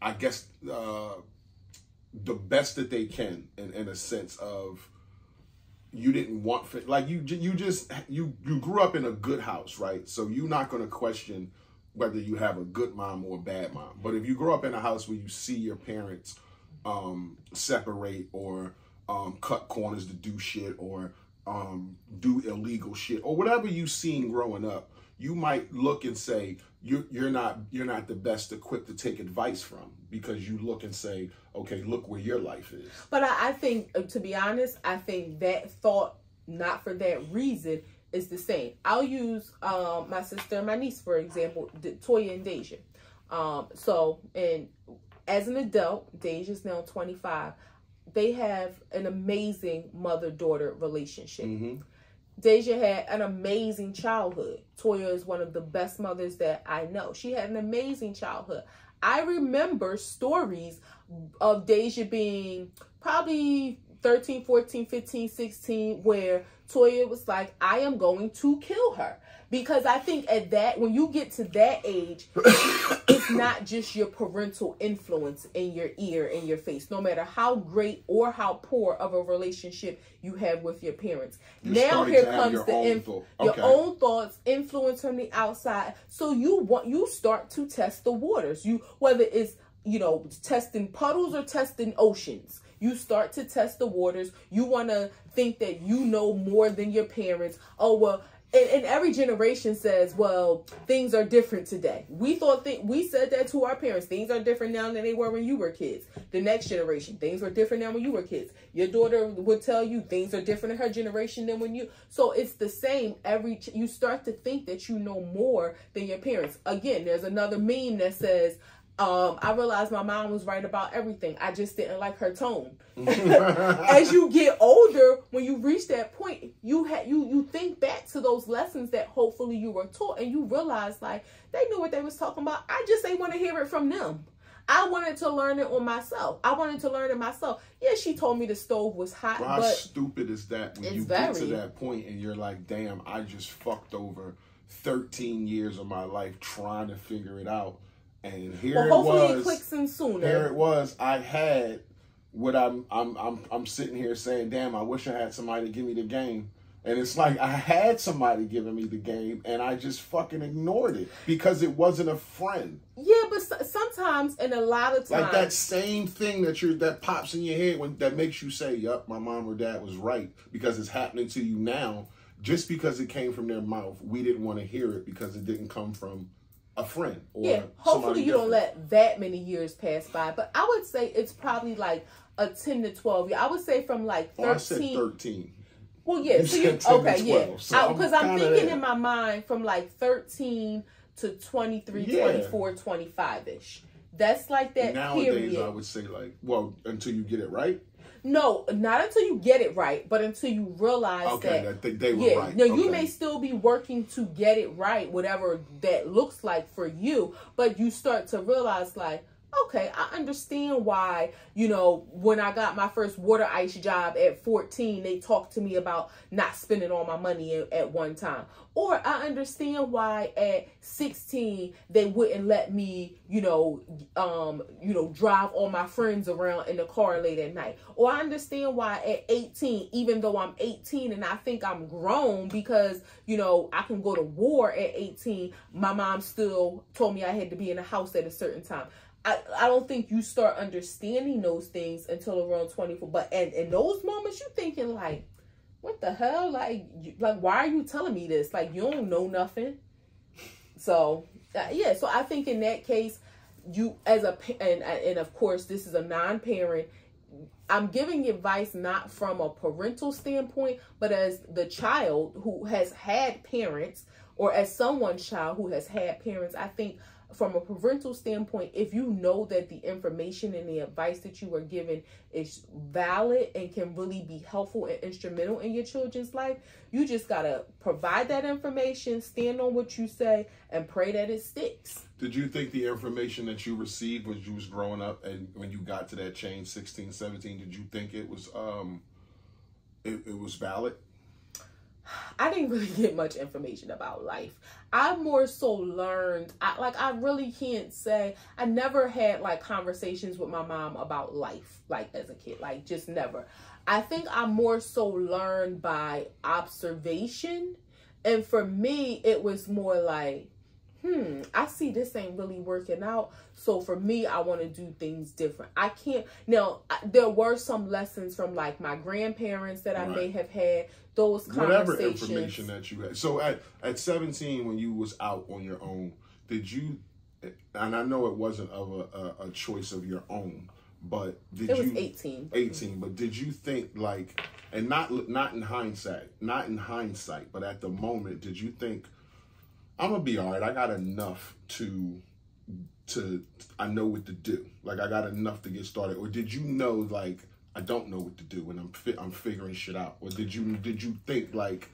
I guess. The best that they can in a sense of you didn't want like you grew up in a good house, right? So you're not going to question whether you have a good mom or a bad mom. But if you grow up in a house where you see your parents separate or cut corners to do shit or do illegal shit or whatever you've seen growing up, you might look and say you're not the best equipped to take advice from because you look and say, okay, look where your life is. But I think, to be honest, I think that thought, not for that reason, is the same. I'll use my sister and my niece, for example, Toya and Deja. And as an adult, Deja's now 25. They have an amazing mother-daughter relationship. Mm-hmm. Deja had an amazing childhood. Toya is one of the best mothers that I know. She had an amazing childhood. I remember stories of Deja being probably 13, 14, 15, 16, where Toya was like, I am going to kill her. Because I think at that, when you get to that age, it's not just your parental influence in your ear, in your face, no matter how great or how poor of a relationship you have with your parents. Now here comes your own thoughts, influence from the outside. So you start to test the waters. Whether it's, testing puddles or testing oceans. You start to test the waters. You want to think that you know more than your parents. Oh, well, and every generation says, well, things are different today. We said that to our parents. Things are different now than they were when you were kids. The next generation, things were different now when you were kids. Your daughter would tell you things are different in her generation than when you. So it's the same. You start to think that you know more than your parents. Again, there's another meme that says, I realized my mom was right about everything. I just didn't like her tone. As you get older, when you reach that point, you think back to those lessons that hopefully you were taught, and you realize like they knew what they was talking about. I just ain't want to hear it from them. I wanted to learn it on myself. I wanted to learn it myself. Yeah, she told me the stove was hot. Well, how stupid is that when you get to that point and you're like, damn, I just fucked over 13 years of my life trying to figure it out. And hopefully it clicks in sooner. Here it was. I had what I'm sitting here saying, damn, I wish I had somebody to give me the game. And it's like I had somebody giving me the game and I just fucking ignored it because it wasn't a friend. Yeah, but sometimes and a lot of times, like that same thing that pops in your head that makes you say, "Yup, my mom or dad was right," because it's happening to you now. Just because it came from their mouth, we didn't want to hear it because it didn't come from a friend. Or hopefully you don't let that many years pass by. But I would say it's probably like a 10 to 12 year. I would say from like 13. Oh, I said 13. Well, yeah. So okay, yeah. Because I'm thinking in my mind from like 13 to 23, 24, 25-ish. That's like that Nowadays, period. I would say like, well, until you get it right. No, not until you get it right, but until you realize that they were right. Now, you may still be working to get it right, whatever that looks like for you, but you start to realize like, okay, I understand why, when I got my first water ice job at 14, they talked to me about not spending all my money at one time. Or I understand why at 16, they wouldn't let me, drive all my friends around in the car late at night. Or I understand why at 18, even though I'm 18 and I think I'm grown because, I can go to war at 18, my mom still told me I had to be in the house at a certain time. I don't think you start understanding those things until around 24. But and in those moments, you're thinking like, what the hell? Like, why are you telling me this? Like, you don't know nothing. So, So I think in that case, you as and of course, this is a non-parent. I'm giving advice not from a parental standpoint, but as the child who has had parents, or as someone's child who has had parents. I think from a parental standpoint, if you know that the information and the advice that you are given is valid and can really be helpful and instrumental in your children's life, you just got to provide that information, stand on what you say, and pray that it sticks. Did you think the information that you received when you was growing up and when you got to that change, 16, 17, did you think it was it was valid? I didn't really get much information about life. I more so learned, I really can't say, I never had like conversations with my mom about life, like as a kid, like just never. I think I more so learned by observation. And for me, it was more like, I see this ain't really working out. So for me, I want to do things different. I can't. Now, there were some lessons from like my grandparents that I may have had. Those conversations. Whatever information that you had. So at 17, when you was out on your own, did you, and I know it wasn't of a choice of your own, but did you? It was 18. 18, but did you think like, and not in hindsight, but at the moment, did you think, I'm gonna be all right. I got enough to I know what to do. Like I got enough to get started. Or did you know like I don't know what to do and I'm figuring shit out? Or did you think like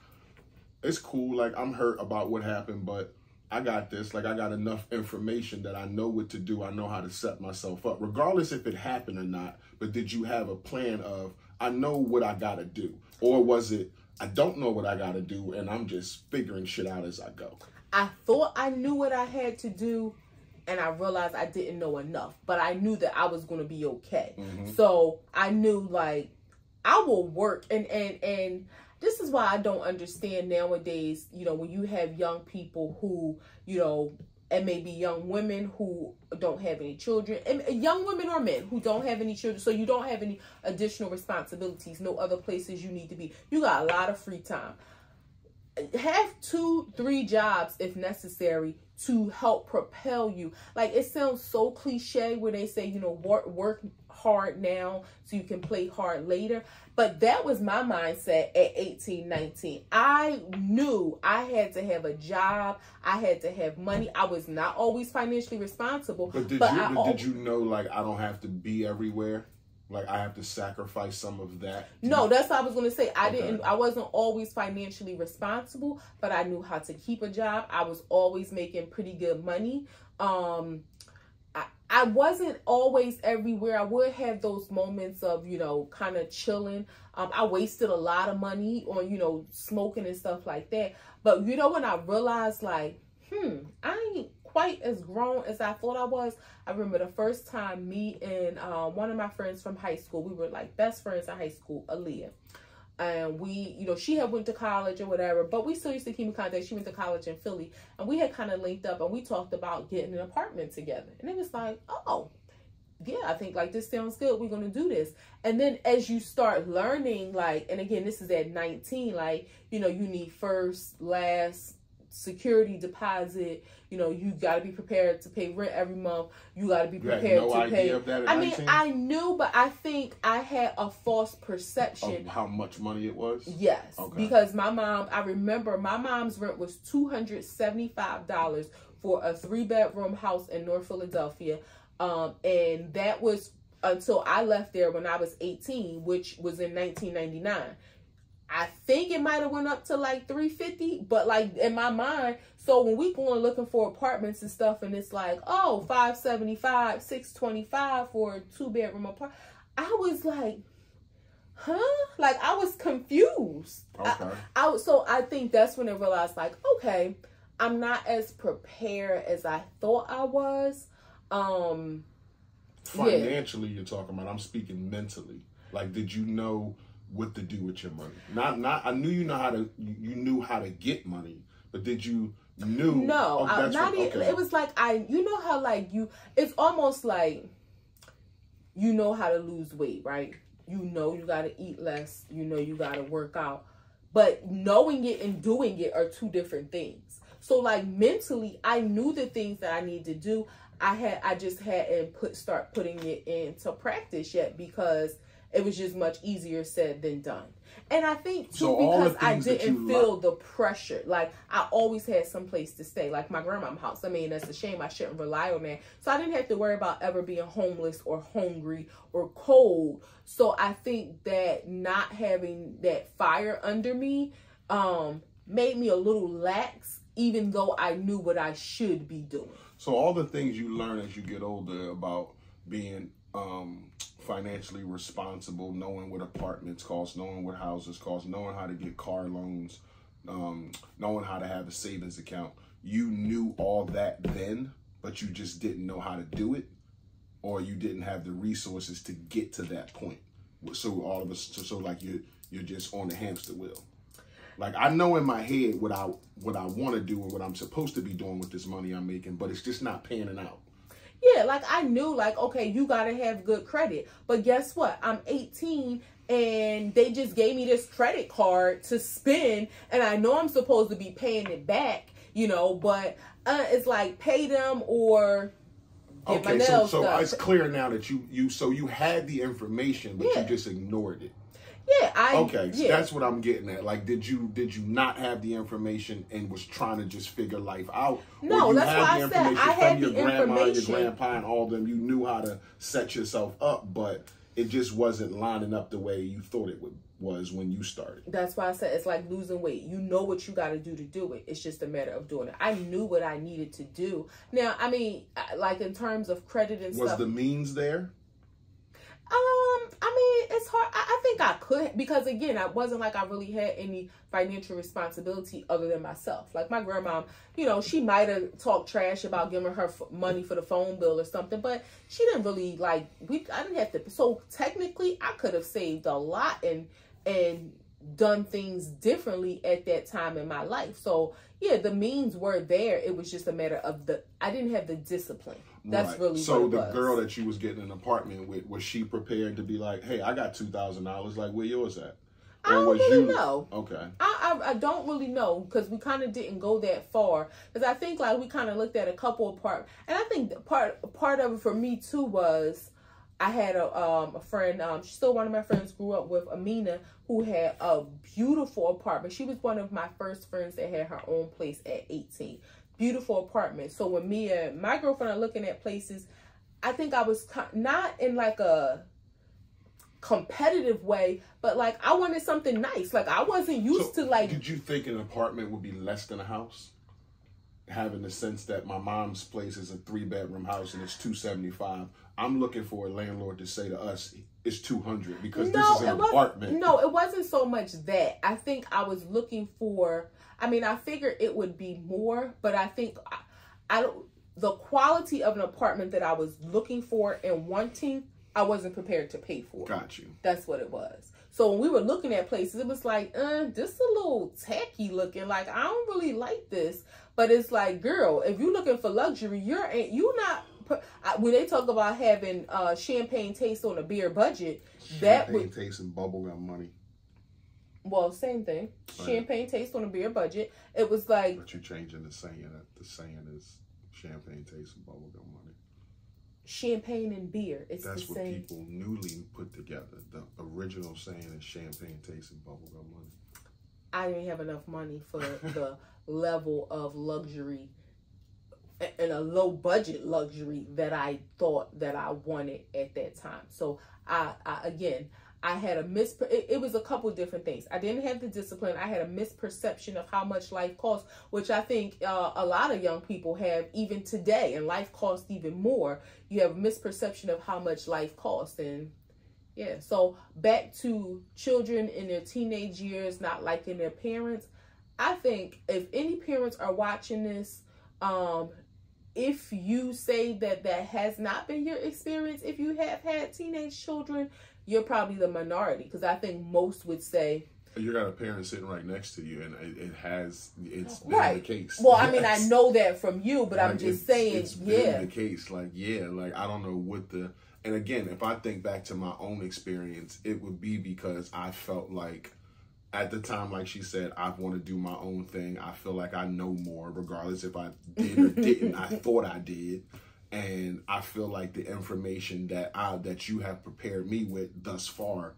it's cool, like I'm hurt about what happened, but I got this. Like I got enough information that I know what to do. I know how to set myself up, regardless if it happened or not. But did you have a plan of I know what I gotta do? Or was it I don't know what I gotta do and I'm just figuring shit out as I go? I thought I knew what I had to do, and I realized I didn't know enough. But I knew that I was going to be okay. Mm-hmm. So I knew, like, I will work. And this is why I don't understand nowadays, when you have young people who, and maybe young women who don't have any children, and young women or men who don't have any children. So you don't have any additional responsibilities, no other places you need to be. You got a lot of free time. Have 2-3 jobs if necessary to help propel you. Like it sounds so cliche where they say, work hard now so you can play hard later. But that was my mindset at 18, 19. I knew I had to have a job. I had to have money. I was not always financially responsible. But did you know, like, I don't have to be everywhere? Like I have to sacrifice some of that. No, that's what I was going to say. I wasn't always financially responsible, but I knew how to keep a job. I was always making pretty good money. I wasn't always everywhere. I would have those moments of, kind of chilling. I wasted a lot of money on, smoking and stuff like that. But, when I realized like, I ain't quite as grown as I thought I was. I remember the first time me and one of my friends from high school, we were like best friends in high school, Aaliyah. And we, you know, she had went to college or whatever, but we still used to keep in contact. She went to college in Philly, and we had kind of linked up, and we talked about getting an apartment together. And it was like, oh, yeah, I think like this sounds good. We're going to do this. And then as you start learning, like, and again, this is at 19, like, you know, you need first, last, security deposit. You know, you got to be prepared to pay rent every month. You got to be prepared to pay. Of that at I 19? mean, I knew, but I think I had a false perception of how much money it was. Yes, okay. Because my mom, I remember my mom's rent was $275 for a 3-bedroom house in North Philadelphia, and that was until I left there when I was 18, which was in 1999. I think it might have went up to like $350, but like in my mind, so when we going looking for apartments and stuff, and it's like, oh, $575, $625 for a 2-bedroom apartment, I was like, huh? Like I was confused. Okay. So I think that's when I realized, like, okay, I'm not as prepared as I thought I was. Financially, you're talking about. I'm speaking mentally. Like, did you know what to do with your money? Not. I knew you knew how to get money, but did you knew? No, okay. It was like you know how like it's almost like you know how to lose weight, right? You know you got to eat less. You know you got to work out, but knowing it and doing it are two different things. So like mentally, I knew the things that I need to do. I just hadn't start putting it into practice yet because it was just much easier said than done. And I think too, because I didn't feel the pressure. Like I always had some place to stay, like my grandma's house. I mean, that's a shame. I shouldn't rely on that. So I didn't have to worry about ever being homeless or hungry or cold. So I think that not having that fire under me made me a little lax, even though I knew what I should be doing. So all the things you learn as you get older about being financially responsible, knowing what apartments cost, knowing what houses cost, knowing how to get car loans, knowing how to have a savings account, you knew all that then, but you just didn't know how to do it, or you didn't have the resources to get to that point. So all of us, so like you're just on the hamster wheel. Like I know in my head what I want to do and what I'm supposed to be doing with this money I'm making, but it's just not panning out. Yeah, like I knew, like, okay, you got to have good credit. But guess what? I'm 18 and they just gave me this credit card to spend. And I know I'm supposed to be paying it back, you know, but it's like pay them or get my nails done. So it's clear now that you had the information, but you just ignored it. Yeah, So that's what I'm getting at. Like, did you not have the information and was trying to just figure life out? No, that's why I said I had the information. Your grandpa, and all of them. You knew how to set yourself up, but it just wasn't lining up the way you thought it was when you started. That's why I said it's like losing weight. You know what you got to do it. It's just a matter of doing it. I knew what I needed to do. Now, I mean, like in terms of credit and stuff. Was the means there? I mean, it's hard. I think I could, because again, I wasn't like I really had any financial responsibility other than myself. Like my grandma, you know, she might have talked trash about giving her money for the phone bill or something, but she didn't really like, I didn't have to. So technically I could have saved a lot and done things differently at that time in my life. So yeah, the means were there. It was just a matter of I didn't have the discipline. That's really so what it was. The girl that you was getting an apartment with, was she prepared to be like, hey, I got $2,000, like where yours at? I don't really know. Okay. I don't really know, because we kind of didn't go that far. Because I think like we kind of looked at a couple of parts, and I think part of it for me too was I had a friend. She's still one of my friends. Grew up with Amina, who had a beautiful apartment. She was one of my first friends that had her own place at 18. Beautiful apartment. So when me and my girlfriend are looking at places, I think I was not in like a competitive way, but like I wanted something nice. Like I wasn't used to like. Did you think an apartment would be less than a house? Having the sense that my mom's place is a 3-bedroom house and it's $275. I'm looking for a landlord to say to us it's $200 because this is an apartment. No, it wasn't so much that. I think I was looking for. I mean, I figured it would be more, but I think the quality of an apartment that I was looking for and wanting, I wasn't prepared to pay for it. Got you. That's what it was. So when we were looking at places, it was like, this is a little tacky looking. Like, I don't really like this. But it's like, girl, if you're looking for luxury, you're not. When they talk about having champagne taste on a beer budget, champagne taste and bubblegum money. Well, same thing. Champagne taste on a beer budget. It was like. But you're changing the saying. The saying is champagne taste and bubblegum money. Champagne and beer. It's That's the what same. people newly put together. The original saying is champagne taste and bubblegum money. I didn't have enough money for the level of luxury and a low budget luxury that I thought that I wanted at that time. So I had it was a couple different things. I didn't have the discipline. I had a misperception of how much life costs, which I think a lot of young people have even today, and life costs even more. You have a misperception of how much life costs. And yeah, so back to children in their teenage years not liking their parents. I think if any parents are watching this, if you say that has not been your experience, if you have had teenage children, you're probably the minority, because I think most would say, you got a parent sitting right next to you, and it's been right. The case. Well, yes. I mean, I know that from you, but like, I'm just saying, it's been the case. Like, like I don't know what and again, if I think back to my own experience, it would be because I felt like at the time, like she said, I want to do my own thing. I feel like I know more, regardless if I did or didn't. I thought I did. And I feel like the information that you have prepared me with thus far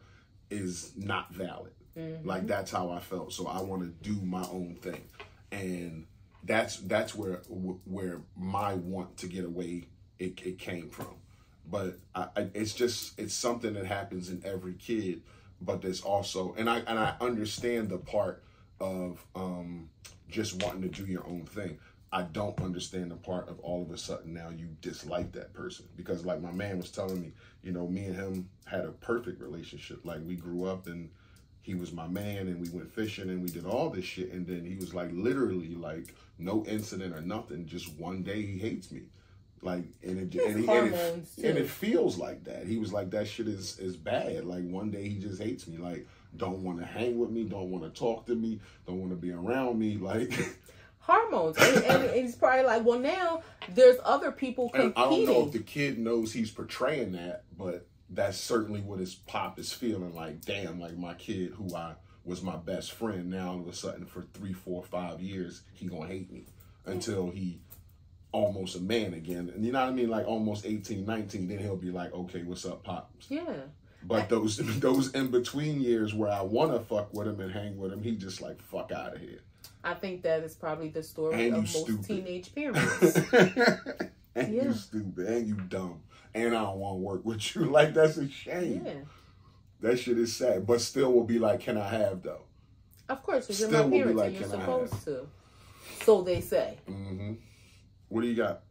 is not valid. Mm-hmm. Like, that's how I felt. So I want to do my own thing. And that's where my want to get away, it came from. But it's something that happens in every kid. But there's also, and I understand the part of just wanting to do your own thing. I don't understand the part of all of a sudden now you dislike that person. Because like my man was telling me, me and him had a perfect relationship. Like, we grew up and he was my man and we went fishing and we did all this shit. And then he was like, literally, like, no incident or nothing. Just one day he hates me. Like, and it feels like that. He was like, that shit is bad. Like, one day he just hates me. Like, don't want to hang with me, don't want to talk to me, don't want to be around me. Like, hormones. And it's probably like, well, now there's other people competing. And I don't know if the kid knows he's portraying that, but that's certainly what his pop is feeling. Like, damn, like my kid who was my best friend, now all of a sudden for 3, 4, 5 years, he gonna hate me until he almost a man again. And you know what I mean? Like almost 18, 19, then he'll be like, okay, what's up, Pops? Yeah. But those in between years where I want to fuck with him and hang with him, he just like, fuck out of here. I think that is probably the story of most teenage parents. And you stupid. And you dumb. And I don't want to work with you. Like, that's a shame. Yeah. That shit is sad. But still will be like, can I have, though? Of course, because you're my parents and you're supposed to. So they say. Mm-hmm. What do you got?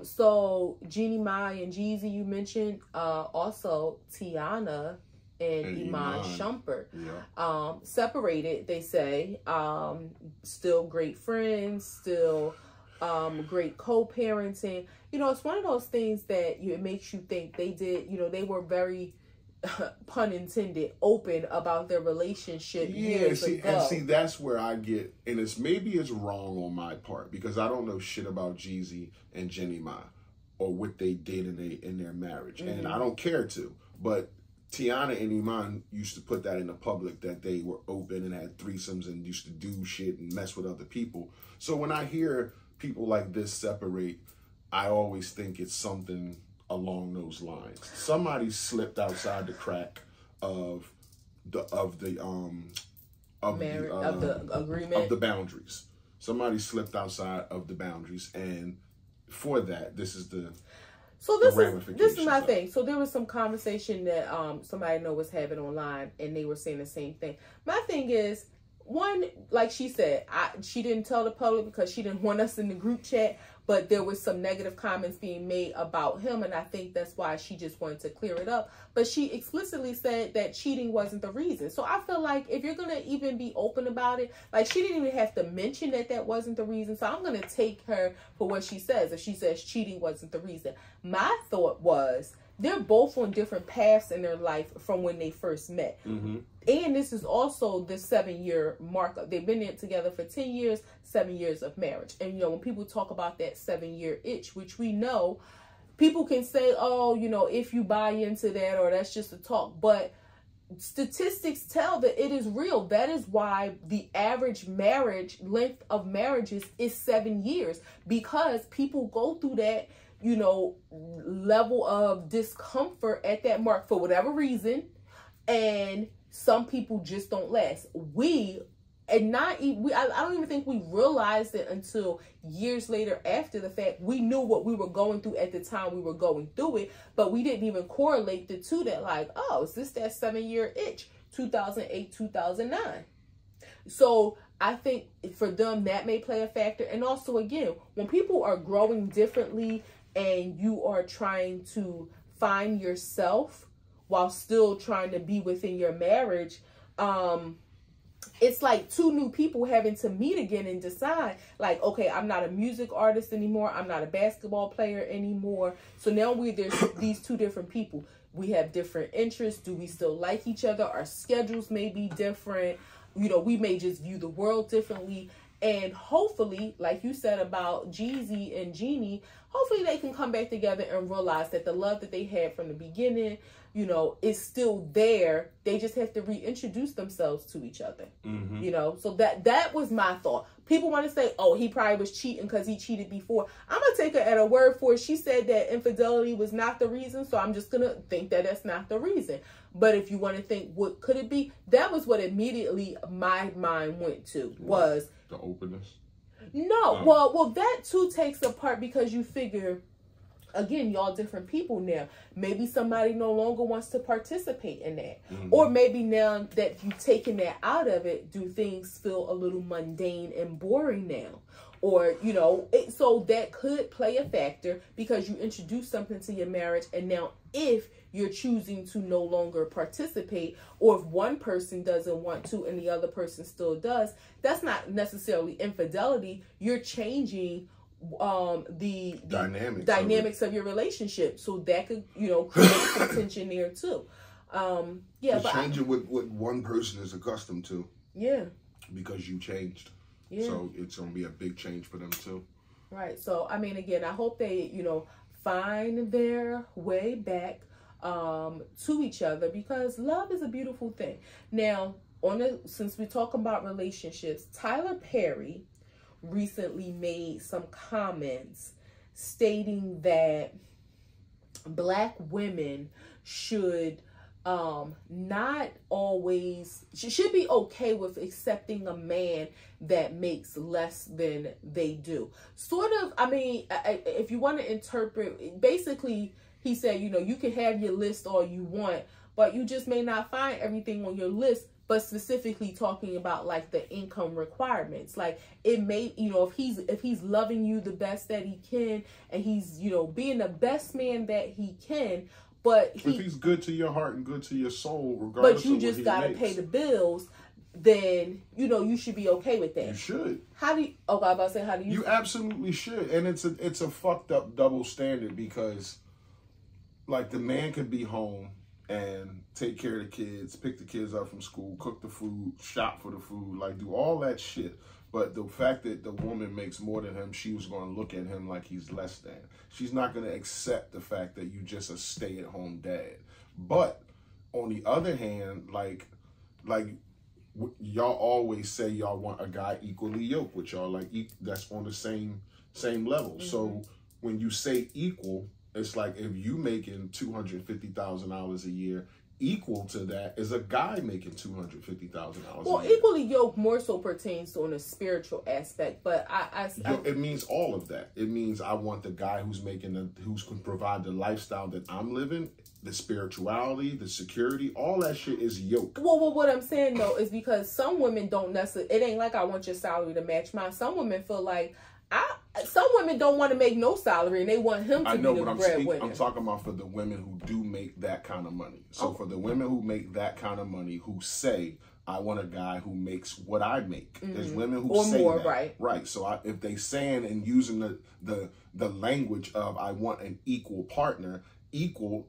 So Jeannie Mai and Jeezy, you mentioned. Also, Tiana and Iman Shumpert. Yeah. Separated, they say. Still great friends, still great co-parenting. It's one of those things that it makes you think they did, they were very, pun intended, open about their relationship years ago. And see, that's where I get, and maybe it's wrong on my part, because I don't know shit about Jeezy and Jeannie Mai or what they did in their marriage. Mm-hmm. And I don't care to, but Tiana and Iman used to put that in the public, that they were open and had threesomes and used to do shit and mess with other people. So when I hear people like this separate, I always think it's something along those lines. Somebody slipped outside the crack of the agreement, of the boundaries. Somebody slipped outside of the boundaries, and for that, this is the. So this is my thing. So there was some conversation that somebody I know was having online, and they were saying the same thing. My thing is, one, like she said, she didn't tell the public because she didn't want us in the group chat, but there was some negative comments being made about him, and I think that's why she just wanted to clear it up. But she explicitly said that cheating wasn't the reason. So I feel like if you're going to even be open about it, like, she didn't even have to mention that wasn't the reason. So I'm going to take her for what she says. If she says cheating wasn't the reason. My thought was they're both on different paths in their life from when they first met. Mm-hmm. And this is also the 7-year mark. They've been together for 10 years, 7 years of marriage. And, you know, when people talk about that 7-year itch, which we know, people can say, oh, you know, if you buy into that, or that's just a talk. But statistics tell that it is real. That is why the average marriage length of marriages is 7 years, because people go through that, you know, level of discomfort at that mark for whatever reason. And some people just don't last. I don't even think we realized it until years later after the fact. We knew what we were going through at the time we were going through it, but we didn't even correlate the two, that like, oh, is this that 7-year itch, 2008, 2009. So I think for them, that may play a factor. And also, again, when people are growing differently and you are trying to find yourself while still trying to be within your marriage, it's like two new people having to meet again and decide, like, okay, I'm not a music artist anymore. I'm not a basketball player anymore. So now there's these two different people. We have different interests. Do we still like each other? Our schedules may be different. You know, we may just view the world differently. And hopefully, like you said about Jeezy and Jeannie, hopefully they can come back together and realize that the love that they had from the beginning, you know, is still there. They just have to reintroduce themselves to each other. Mm-hmm. You know, so that was my thought. People want to say, oh, he probably was cheating because he cheated before. I'm going to take her at her word for it. She said that infidelity was not the reason, so I'm just going to think that that's not the reason. But if you want to think, what could it be? That was what immediately my mind went to, was the openness. No, well, that too takes a part, because you figure, again, y'all different people now. Maybe somebody no longer wants to participate in that. Mm-hmm. Or maybe now that you've taken that out of it, do things feel a little mundane and boring now? Or, you know, so that could play a factor, because you introduce something to your marriage, and now if you're choosing to no longer participate, or if one person doesn't want to and the other person still does, that's not necessarily infidelity. You're changing the dynamics of your relationship, so that could, you know, create some tension there too. But changing what one person is accustomed to. Yeah. Because you changed. Yeah. So it's gonna be a big change for them too. Right. So I mean, again, I hope they, you know, find their way back to each other, because love is a beautiful thing. Now, since we're talking about relationships, Tyler Perry recently made some comments stating that Black women should not always, should be okay with accepting a man that makes less than they do. Sort of, I mean, if you want to interpret, basically, he said, you know, you can have your list all you want, but you just may not find everything on your list. But specifically talking about like the income requirements, like it may, you know, if he's loving you the best that he can, and he's, you know, being the best man that he can, but if he's good to your heart and good to your soul, regardless, but you just gotta pay the bills, then, you know, you should be okay with that. You should. How do you? Oh, I was about to say, how do you? You absolutely should, and it's a fucked up double standard, because, like, the man could be home and take care of the kids, pick the kids up from school, cook the food, shop for the food, like do all that shit. But the fact that the woman makes more than him, she was going to look at him like he's less than. She's not going to accept the fact that you just a stay-at-home dad. But on the other hand, like y'all always say y'all want a guy equally yoked with y'all, like that's on the same level. Mm-hmm. So when you say equal, it's like if you making $250,000 a year, equal to that is a guy making $250,000 a year. Well, equally yoked more so pertains to on a spiritual aspect, but it means all of that. It means I want the guy who's can provide the lifestyle that I'm living, the spirituality, the security, all that shit is yoked. Well, what I'm saying though is because some women don't necessarily. It ain't like I want your salary to match mine. Some women feel like. Some women don't want to make no salary, and they want him to be the breadwinner. I'm talking about for the women who do make that kind of money. So for the women who make that kind of money, who say, I want a guy who makes what I make. Mm-hmm. There's women who say more, that. Right. So if they saying and using the language of I want an equal partner, equal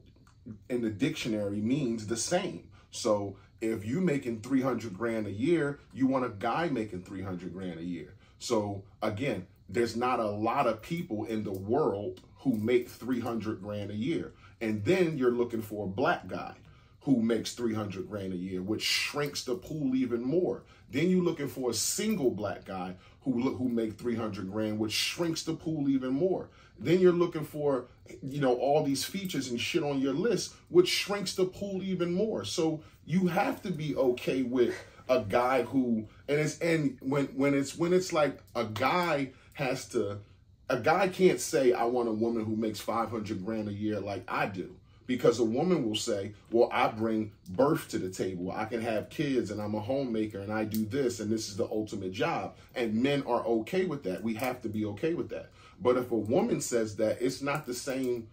in the dictionary means the same. So if you making 300 grand a year, you want a guy making 300 grand a year. So again, there's not a lot of people in the world who make 300 grand a year. And then you're looking for a black guy who makes 300 grand a year, which shrinks the pool even more. Then you're looking for a single black guy who make 300 grand, which shrinks the pool even more. Then you're looking for, you know, all these features and shit on your list, which shrinks the pool even more. So you have to be okay with a guy who, when it's like a guy can't say, I want a woman who makes 500 grand a year like I do. Because a woman will say, well, I bring birth to the table. I can have kids and I'm a homemaker and I do this and this is the ultimate job. And men are okay with that. We have to be okay with that. But if a woman says that, it's not the same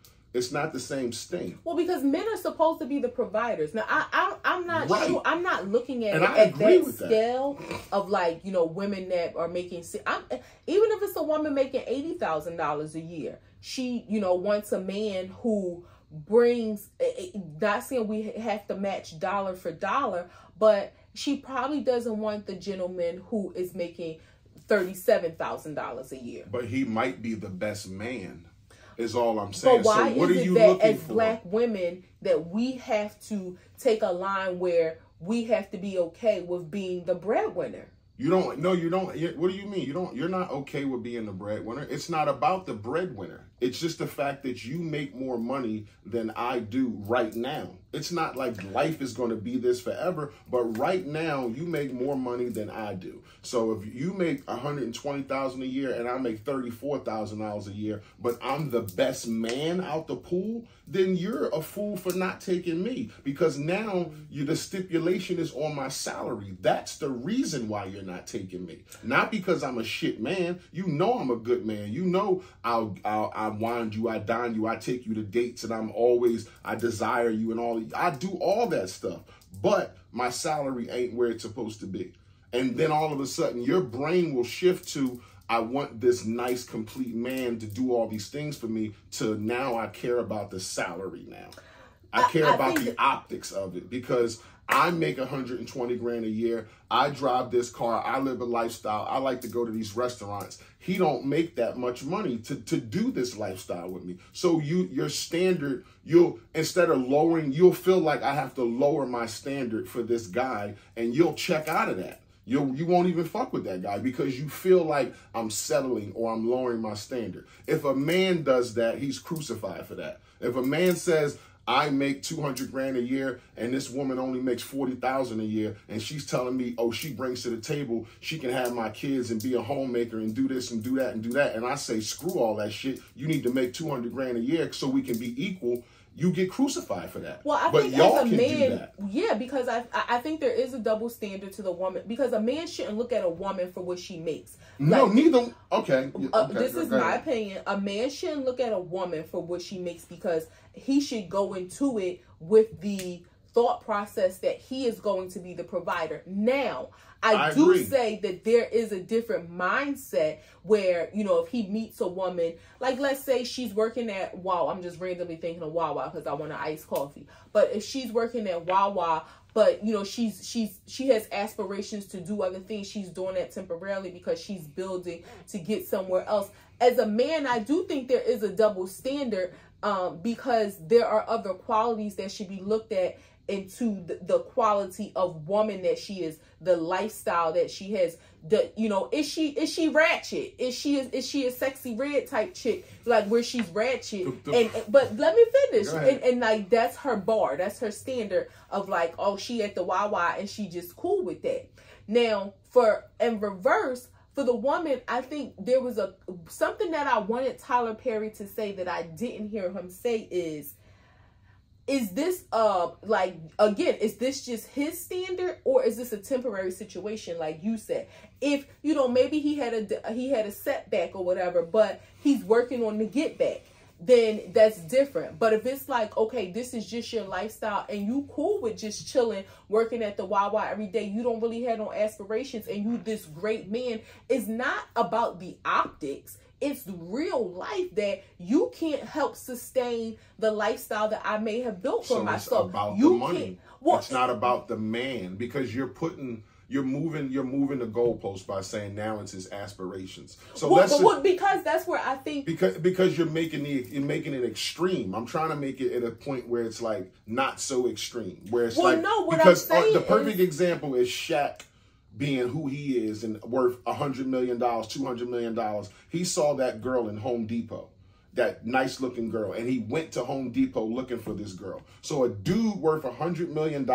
sting. Well, because men are supposed to be the providers. Now, I'm not right. sure. I'm not looking at and it I at agree that with scale that. of like, you know, women that are making, even if it's a woman making $80,000 a year, she, you know, wants a man who brings, not saying we have to match dollar for dollar, but she probably doesn't want the gentleman who is making $37,000 a year. But he might be the best man, is all I'm saying. But why so what is are it you that looking as for? black women that we have to take a line where we have to be okay with being the breadwinner? You don't. What do you mean? You're not okay with being the breadwinner. It's not about the breadwinner. It's just the fact that you make more money than I do right now. It's not like life is going to be this forever, but right now you make more money than I do. So if you make $120,000 a year and I make $34,000 a year, but I'm the best man out the pool, then you're a fool for not taking me, because now the stipulation is on my salary. That's the reason why you're not taking me. Not because I'm a shit man. You know I'm a good man. You know I wind you, I dine you, I take you to dates, and I desire you and all. I do all that stuff, but my salary ain't where it's supposed to be. And then all of a sudden your brain will shift to, I want this nice, complete man to do all these things for me, to now I care about the salary now. I care about the optics of it, because I make 120 grand a year. I drive this car. I live a lifestyle. I like to go to these restaurants. He don't make that much money to do this lifestyle with me. So your standard, instead of lowering, you'll feel like I have to lower my standard for this guy, and you'll check out of that. You won't even fuck with that guy because you feel like I'm settling or I'm lowering my standard. If a man does that, he's crucified for that. If a man says, I make 200 grand a year and this woman only makes 40,000 a year, and she's telling me, oh, she brings to the table, she can have my kids and be a homemaker and do this and do that and do that. And I say, screw all that shit. You need to make 200 grand a year so we can be equal. You get crucified for that. Well, I think as a man, yeah, because I think there is a double standard to the woman, because a man shouldn't look at a woman for what she makes. No, neither. Okay. This is my opinion. A man shouldn't look at a woman for what she makes, because he should go into it with the thought process that he is going to be the provider. Now, I do agree. Say that there is a different mindset where, you know, if he meets a woman, like let's say she's working at Wawa. I'm just randomly thinking of Wawa because I want an iced coffee. But if she's working at Wawa, but you know, she has aspirations to do other things, she's doing that temporarily because she's building to get somewhere else. As a man, I do think there is a double standard, because there are other qualities that should be looked at into the quality of woman that she is, the lifestyle that she has. Is she ratchet? Is she a sexy red type chick, like where she's ratchet? But let me finish. And like that's her bar, that's her standard of like, oh, she at the Wawa and she just cool with that. Now in reverse, for the woman, I think there was something that I wanted Tyler Perry to say that I didn't hear him say is this is this just his standard, or is this a temporary situation like you said? If maybe he had a setback or whatever, but he's working on the get back, then that's different. But if it's like, okay, this is just your lifestyle and you cool with just chilling, working at the Wawa every day, you don't really have no aspirations, and you this great man, it's not about the optics. it's real life that you can't help sustain the lifestyle that I may have built for myself. It's about you the money. Well, it's not about the man, because you're moving the goalpost by saying now it's his aspirations. So because that's where I think because you're making it extreme. I'm trying to make it at a point where it's like not so extreme. Where it's I'm saying the perfect example is Shaq being who he is and worth $100 million, $200 million. He saw that girl in Home Depot, that nice looking girl, and he went to Home Depot looking for this girl. So a dude worth $100 million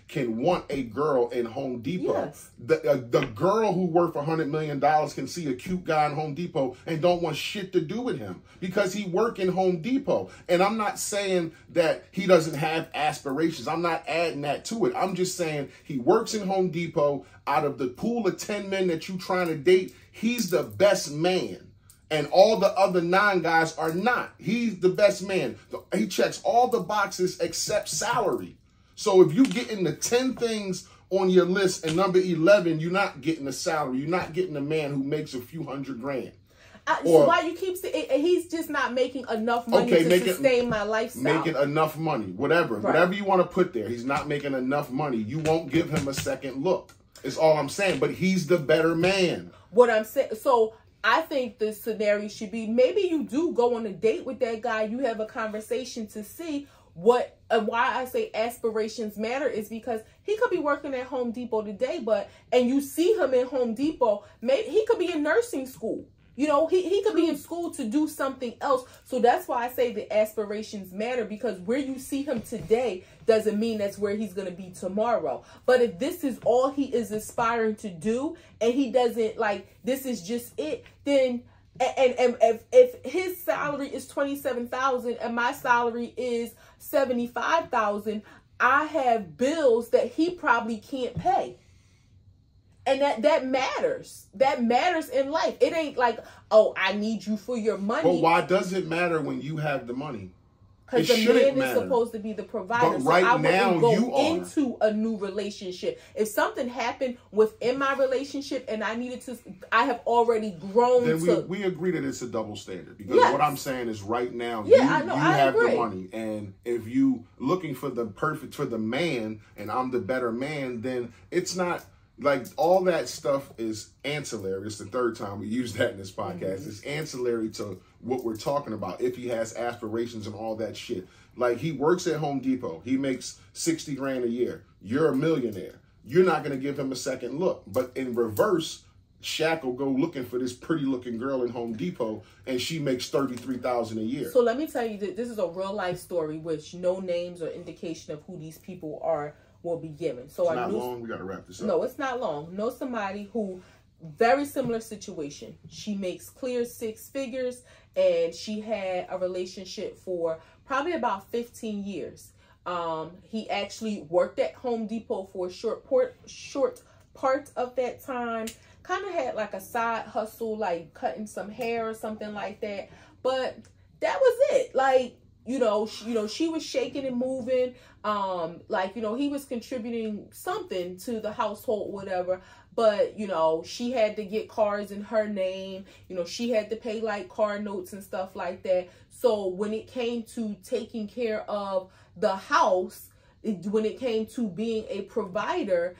can want a girl in Home Depot. Yes. The girl who worth $100 million can see a cute guy in Home Depot and don't want shit to do with him because he work in Home Depot. And I'm not saying that he doesn't have aspirations. I'm not adding that to it. I'm just saying he works in Home Depot. Out of the pool of 10 men that you trying to date, he's the best man. And all the other 9 guys are not. He's the best man. He checks all the boxes except salary. So if you get in the 10 things on your list and number 11, you're not getting a salary. You're not getting a man who makes a few $100,000. So why you keep saying he's just not making enough money to sustain my lifestyle? Making enough money, whatever. Right. Whatever you want to put there. He's not making enough money. You won't give him a second look. Is all I'm saying. But he's the better man. What I'm saying. So I think the scenario should be maybe you do go on a date with that guy. You have a conversation to see what why I say aspirations matter is because he could be working at Home Depot today, and you see him in Home Depot. Maybe he could be in nursing school. You know, he could be in school to do something else. So that's why I say the aspirations matter, because where you see him today doesn't mean that's where he's going to be tomorrow. But if this is all he is aspiring to do and he doesn't this is just it, then and if his salary is $27,000 and my salary is $75,000, I have bills that he probably can't pay. And that matters. That matters in life. It ain't like, oh, I need you for your money. But why does it matter when you have the money? Because the man is supposed to be the provider. But right now, you are into a new relationship. If something happened within my relationship and I have already grown then we agree that it's a double standard. Because what I'm saying is right now, you have the money. And if you looking for the man and I'm the better man, then it's not... Like, all that stuff is ancillary. It's the 3rd time we use that in this podcast. Mm-hmm. It's ancillary to what we're talking about. If he has aspirations and all that shit. Like, he works at Home Depot. He makes $60,000 a year. You're a millionaire. You're not going to give him a second look. But in reverse, Shaq will go looking for this pretty looking girl in Home Depot and she makes $33,000 a year. So let me tell you that this is a real life story, which no names or indication of who these people are will be given. So it's not long. We got to wrap this up. No, it's not long. Know somebody who, very similar situation. She makes clear 6 figures and she had a relationship for probably about 15 years. He actually worked at Home Depot for a short part of that time. Kind of had like a side hustle, like cutting some hair or something like that. But that was it. Like, she was shaking and moving. He was contributing something to the household, whatever. But, she had to get cars in her name. She had to pay like car notes and stuff like that. So when it came to taking care of the house, when it came to being a provider,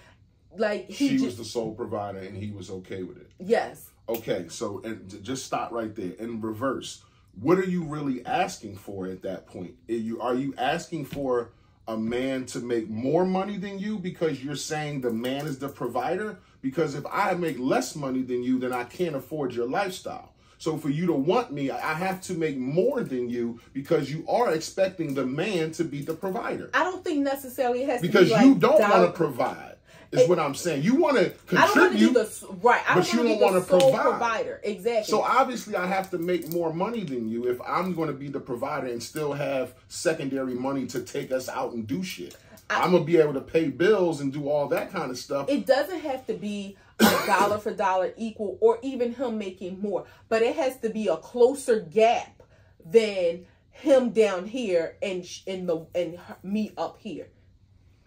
she was the sole provider and he was okay with it. Yes. Okay. So, and just stop right there. In reverse, what are you really asking for at that point? Are you asking for a man to make more money than you because you're saying the man is the provider? Because if I make less money than you, then I can't afford your lifestyle. So for you to want me, I have to make more than you because you are expecting the man to be the provider. I don't think necessarily it has because to be you don't want to provide. Is what I'm saying. You want to contribute, but you don't want to provide. Exactly. So obviously, I have to make more money than you if I'm going to be the provider and still have secondary money to take us out and do shit. I'm gonna be able to pay bills and do all that kind of stuff. It doesn't have to be a dollar for dollar equal, or even him making more, but it has to be a closer gap than him down here and me up here.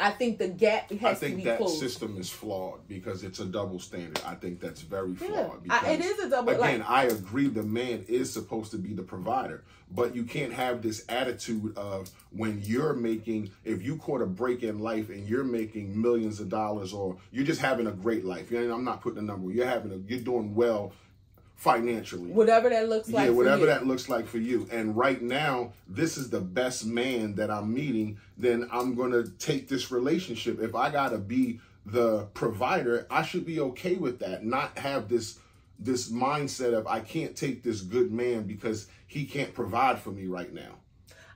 I think the gap has to be closed. I think that system is flawed because it's a double standard. I think that's very flawed. Yeah, it is a double. Again, I agree the man is supposed to be the provider, but you can't have this attitude of when you're making, if you caught a break in life and you're making millions of dollars, or you're just having a great life. You know, I'm not putting a number. You're doing well financially, whatever that looks like. Yeah, whatever that looks like for you. And right now, this is the best man that I'm meeting. Then I'm gonna take this relationship. If I gotta be the provider, I should be okay with that. Not have this mindset of I can't take this good man because he can't provide for me right now.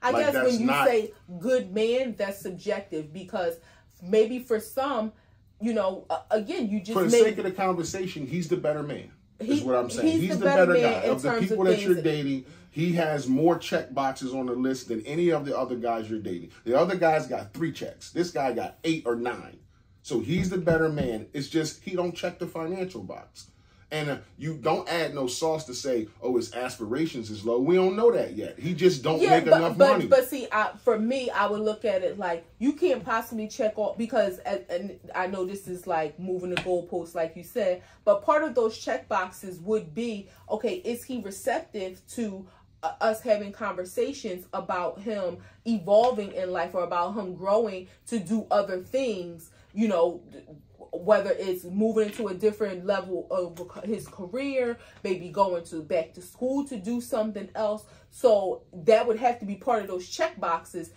I guess when you say good man, that's subjective, because maybe for some, you know, again, you just for the sake of the conversation, he's the better man. Is what I'm saying. He's the better guy. Of the people that you're dating, he has more check boxes on the list than any of the other guys you're dating. The other guys got 3 checks. This guy got 8 or 9. So he's the better man. It's just he don't check the financial box. And you don't add no sauce to say, oh, his aspirations is low. We don't know that yet. He just don't make enough money. But see, for me, I would look at it like you can't possibly check off, because, and I know this is like moving the goalposts, like you said, but part of those check boxes would be, okay, is he receptive to us having conversations about him evolving in life, or about him growing to do other things, you know, whether it's moving into a different level of his career, maybe going back to school to do something else. So that would have to be part of those check boxes,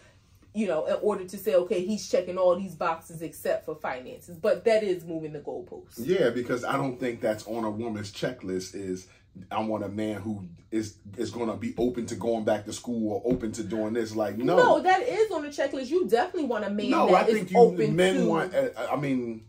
you know, in order to say, okay, he's checking all these boxes except for finances. But that is moving the goalposts. Yeah, because I don't think that's on a woman's checklist is I want a man who is going to be open to going back to school or open to doing this. Like, no. No, that is on the checklist. You definitely want a man that is open to... I mean...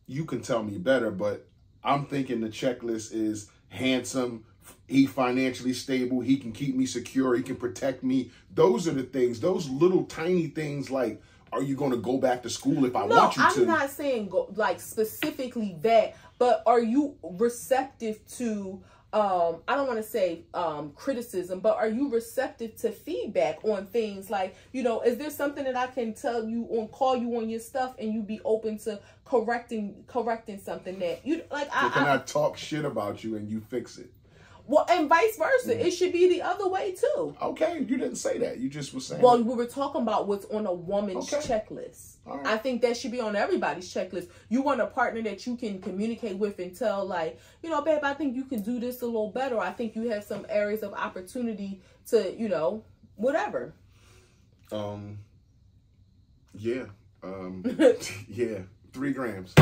You can tell me better, but I'm thinking the checklist is handsome, he financially stable, he can keep me secure, he can protect me. Those are the things, those little tiny things like, are you going to go back to school if I want you to? No, I'm not saying like specifically that, but are you receptive to... I don't want to say criticism, but are you receptive to feedback on things like, you know, is there something that I can tell you call you on your stuff and you be open to correcting something that you like? Can I talk shit about you and you fix it? Well, and vice versa. It should be the other way too. Okay, you didn't say that. You just were saying. Well, we were talking about what's on a woman's checklist. All right. I think that should be on everybody's checklist. You want a partner that you can communicate with and tell, like, you know, babe, I think you can do this a little better. I think you have some areas of opportunity to, you know, whatever. Yeah. Yeah. 3 grams.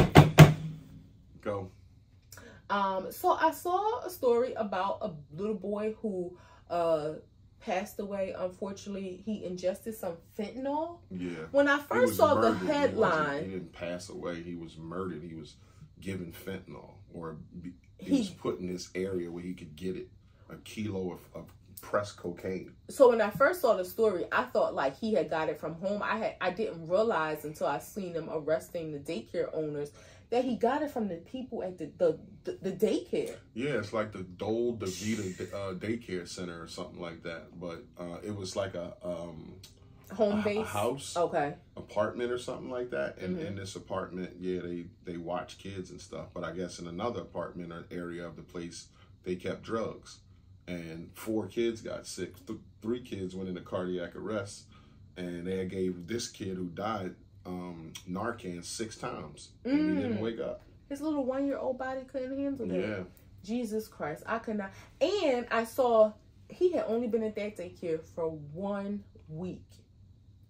Go. So I saw a story about a little boy who passed away. Unfortunately, he ingested some fentanyl. Yeah. When I first saw the headline, he didn't pass away. He was murdered. He was given fentanyl, or he was put in this area where he could get it, a kilo of pressed cocaine. So when I first saw the story, I thought like he had got it from home. I didn't realize until I seen them arresting the daycare owners that he got it from the people at the daycare. Yeah, it's like the Dole DeVita daycare center or something like that. But it was like a home base, a house, apartment or something like that. And in this apartment, yeah, they watch kids and stuff. But I guess in another apartment or area of the place, they kept drugs, and 4 kids got sick. 3 kids went into cardiac arrest, and they gave this kid who died Narcan 6 times, and he didn't wake up. His little 1-year-old body couldn't handle that. Yeah. Jesus Christ, I could not. And I saw he had only been at that daycare for 1 week.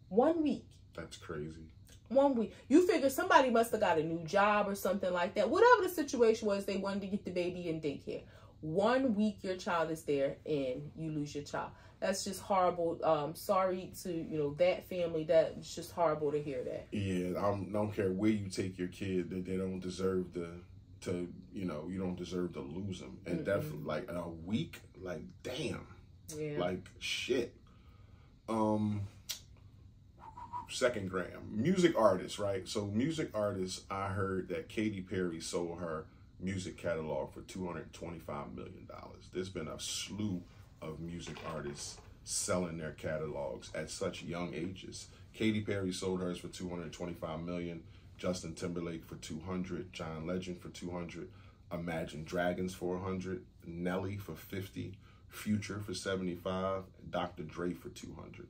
1 week. That's crazy. 1 week. You figure somebody must have got a new job or something like that. Whatever the situation was, they wanted to get the baby in daycare. 1 week your child is there and you lose your child. That's just horrible. Sorry to, you know, that family. That's just horrible to hear that. Yeah, I don't care where you take your kid, that they don't deserve you don't deserve to lose them. And definitely, like, in a week, like, damn. Yeah. Like, shit. 2nd gram. Music artists, right? So music artists, I heard that Katy Perry sold her music catalog for $225 million. There's been a slew of music artists selling their catalogs at such young ages. Katy Perry sold hers for $225 million. Justin Timberlake for $200. John Legend for $200. Imagine Dragons for $100. Nelly for $50. Future for $75. Dr. Dre for $200.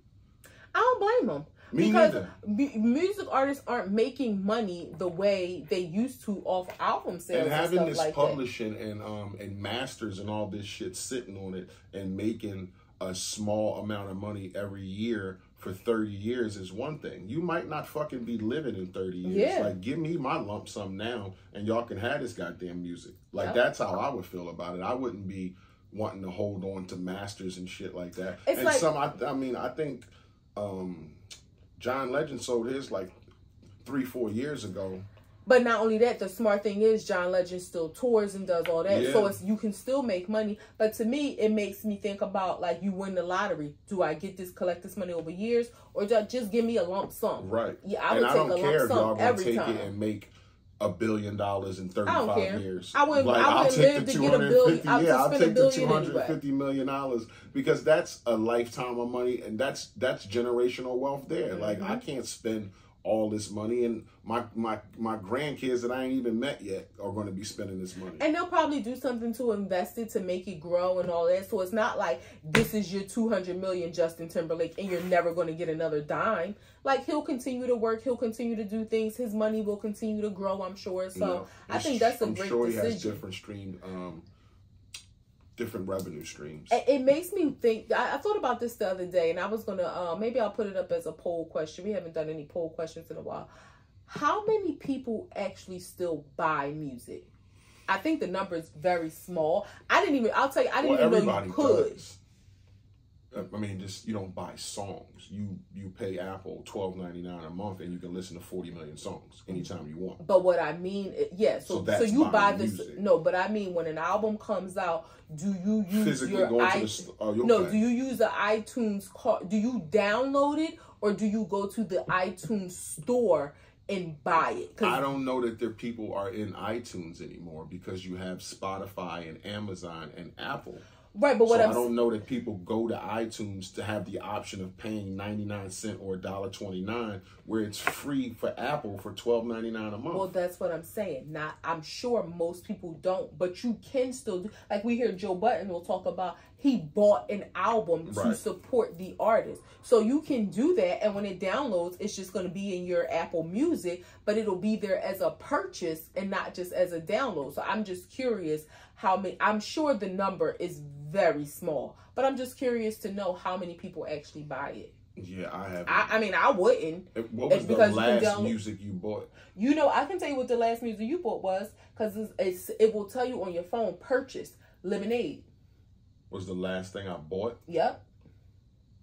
I don't blame them. Me because neither. Music artists aren't making money the way they used to off album sales and having stuff this like publishing and masters and all this shit sitting on it and making a small amount of money every year for 30 years is one thing. You might not fucking be living in 30 years. Yeah. Like, give me my lump sum now and y'all can have this goddamn music. Like, Yep. that's how I would feel about it. I wouldn't be wanting to hold on to masters and shit like that. It's and like, I think John Legend sold his like 3-4 years ago. But not only that, the smart thing is John Legend still tours and does all that. Yeah. So you can still make money. But to me, it makes me think about, like, you win the lottery. Do I collect this money over years? Or just give me a lump sum? Right. Yeah, I would take a lump sum every time. It and make $1 billion in 35 I don't care. years. I wouldn't I'll take live the to get $1 billion. I'll take the $250 anyway. million because that's a lifetime of money and that's generational wealth there. Mm-hmm. Like, I can't spend all this money and my grandkids that I ain't even met yet are going to be spending this money. And they'll probably do something to invest it to make it grow and all that. So it's not like this is your $200 million Justin Timberlake and you're never going to get another dime. Like, he'll continue to work, he'll continue to do things, his money will continue to grow, I'm sure. So I think that's a great sure decision. He has different revenue streams. It makes me think. I thought about this the other day, and I was gonna maybe I'll put it up as a poll question. We haven't done any poll questions in a while. How many people actually still buy music? I think the number is very small. I'll tell you, I didn't even know you could. Does. I mean, just, you don't buy songs. You pay Apple $12.99 a month, and you can listen to 40 million songs anytime you want. But what I mean, so you buy this. Music. No, but I mean, when an album comes out, do you use physically your do you use the iTunes card? Do you download it, or do you go to the iTunes store and buy it? I don't know that people are in iTunes anymore because you have Spotify and Amazon and Apple. Right, but I don't know that people go to iTunes to have the option of paying 99 cents or $1.29, where it's free for Apple for $12.99 a month. Well, that's what I'm saying. I'm sure most people don't, but you can still do. Like, we hear Joe Budden will talk about he bought an album to support the artist. So you can do that, and when it downloads, it's just going to be in your Apple Music, but it'll be there as a purchase and not just as a download. So I'm just curious how many. I'm sure the number is very small, but I'm just curious to know how many people actually buy it. Yeah, I haven't. I mean, I wouldn't. What was the last music you bought? You know, I can tell you what the last music you bought was, because it will tell you on your phone, purchase Lemonade. Was the last thing I bought? Yep.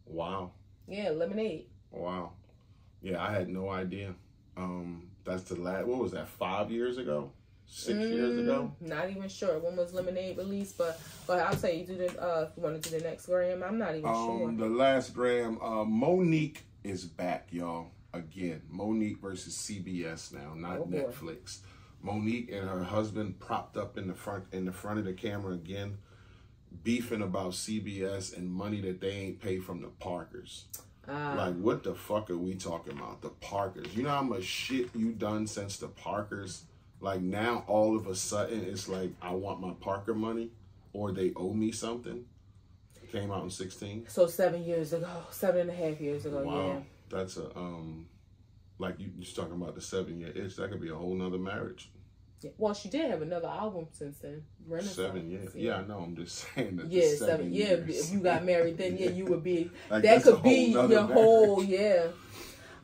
Wow. Yeah, Lemonade. Wow. Yeah, I had no idea. That's the last, what was that, 5 years ago? 6 years ago? Not even sure when was Lemonade released, but I'll tell you, if you want to do the next gram, I'm not even sure. The last gram, Monique is back, y'all. Again, Monique versus CBS now, not Netflix. Monique and her husband propped up in the front of the camera again, beefing about CBS and money that they ain't paid from the Parkers. Like, what the fuck are we talking about? The Parkers. You know how much shit you done since the Parkers? Like, now all of a sudden it's like, I want my Parker money, or they owe me something. It came out in 2016. So 7 years ago, 7.5 years ago. Wow. Yeah. That's a like you're talking about the 7-year itch. That could be a whole nother marriage. Yeah. Well, she did have another album since then. 7 years. Yeah, I know. I'm just saying that. Yeah, 7 years. Yeah, if you got married then, yeah, you would be. Like, that could be your whole. Yeah.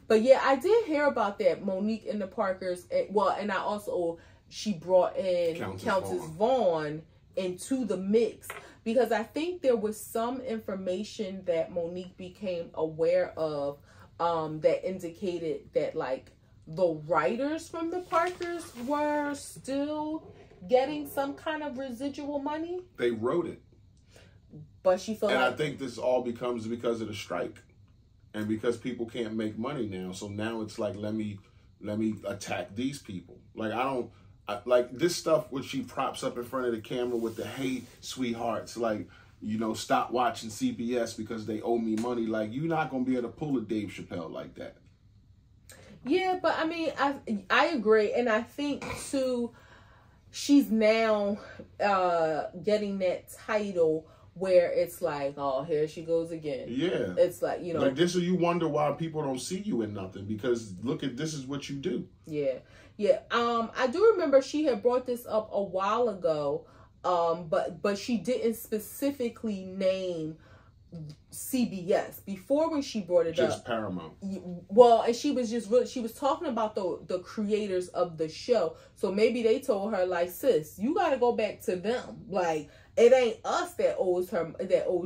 But yeah, I did hear about that, Monique and the Parkers. And I also, she brought in Countess Vaughn into the mix, because I think there was some information that Monique became aware of that indicated that, like, the writers from the Parkers were still getting some kind of residual money. They wrote it. But she felt I think this all becomes because of the strike. And because people can't make money now, so now it's like, let me attack these people. Like, like this stuff which she props up in front of the camera with the "Hey, sweethearts," like, you know, stop watching CBS because they owe me money. Like, you're not going to be able to pull a Dave Chappelle like that. Yeah, but I mean, I agree. And I think, too, she's now getting that title where it's like, oh, here she goes again. Yeah. It's like, you know. Like, this is, you wonder why people don't see you in nothing, because look at, this is what you do. Yeah. Yeah. I do remember she had brought this up a while ago, but she didn't specifically name CBS before when she brought it up. Just Paramount. Well, and she was talking about the creators of the show. So maybe they told her, like, sis, you got to go back to them. Like, it ain't us that owes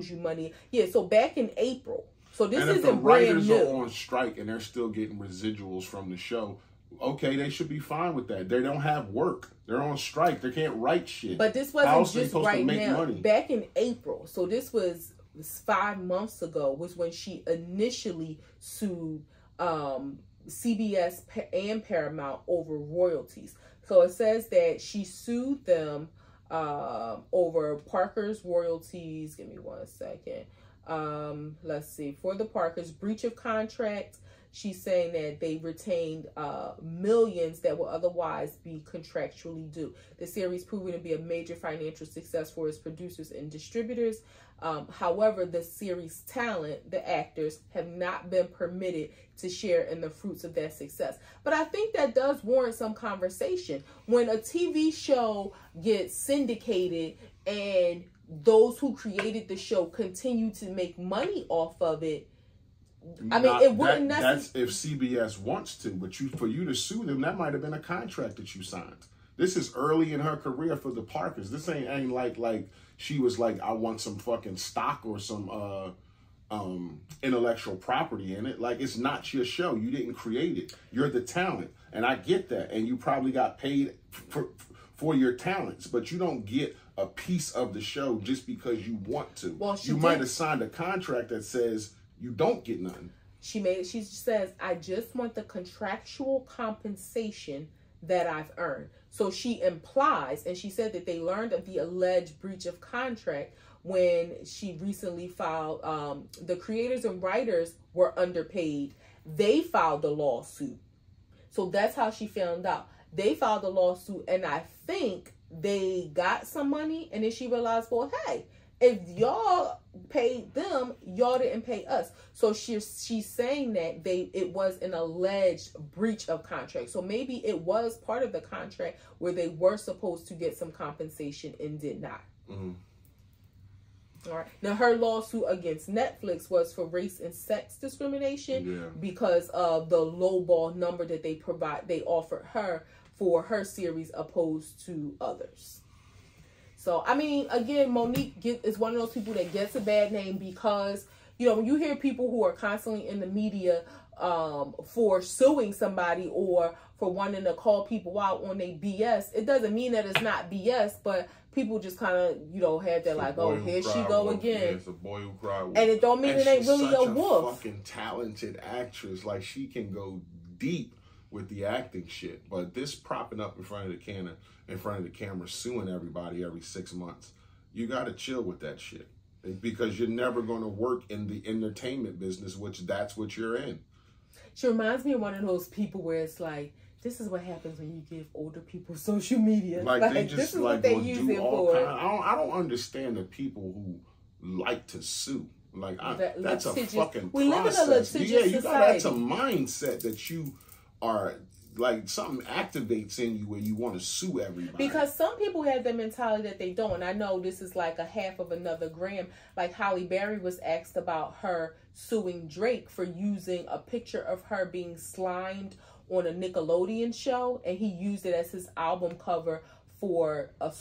you money. Yeah. So back in April. So this isn't brand new. And if the writers are on strike and they're still getting residuals from the show, okay, they should be fine with that. They don't have work. They're on strike. They can't write shit. But this wasn't just right now. Money? Back in April. So this was 5 months ago was when she initially sued CBS and Paramount over royalties. So it says that she sued them over Parker's royalties. Give me 1 second. Let's see. For the Parkers, breach of contract. She's saying that they retained millions that will otherwise be contractually due. The series proving to be a major financial success for its producers and distributors. However, the series' talent, the actors, have not been permitted to share in the fruits of that success. But I think that does warrant some conversation. When a TV show gets syndicated and those who created the show continue to make money off of it, I mean, it wouldn't necessarily... That's if CBS wants to, but for you to sue them, that might have been a contract that you signed. This is early in her career for the Parkers. This ain't like she was like, I want some fucking stock or some intellectual property in it. Like, it's not your show. You didn't create it. You're the talent, and I get that. And you probably got paid for your talents, but you don't get a piece of the show just because you want to. Well, you might have signed a contract that says you don't get nothing. She says, I just want the contractual compensation that I've earned. So she implies, and she said that they learned of the alleged breach of contract when she recently filed, the creators and writers were underpaid. They filed the lawsuit. So that's how she found out. They filed the lawsuit, and I think they got some money, and then she realized, well, hey, if y'all paid them, y'all didn't pay us. So she's saying that it was an alleged breach of contract. So maybe it was part of the contract where they were supposed to get some compensation and did not. Mm-hmm. All right. Now, her lawsuit against Netflix was for race and sex discrimination because of the lowball number that they offered her for her series opposed to others. So, I mean, again, Monique is one of those people that gets a bad name because, you know, when you hear people who are constantly in the media for suing somebody or for wanting to call people out on their BS, it doesn't mean that it's not BS, but people just kind of, you know, have that like, oh, here she go again. Yeah, it's a boy who cried wolf. And it don't mean it ain't really a wolf. She's fucking talented actress. Like, she can go deep with the acting shit. But this propping up in front of the camera, suing everybody every 6 months, you got to chill with that shit. Because you're never going to work in the entertainment business, which that's what you're in. She reminds me of one of those people where it's like, this is what happens when you give older people social media. Like they just this is like what they use it for. I don't understand the people who like to sue. Like that's a fucking we process. Live in a litigious society. That's a mindset that you are like something activates in you where you want to sue everybody. Because some people have the mentality that they don't. And I know this is like a half of another gram. Like Halle Berry was asked about her suing Drake for using a picture of her being slimed on a Nickelodeon show, and he used it as his album cover for a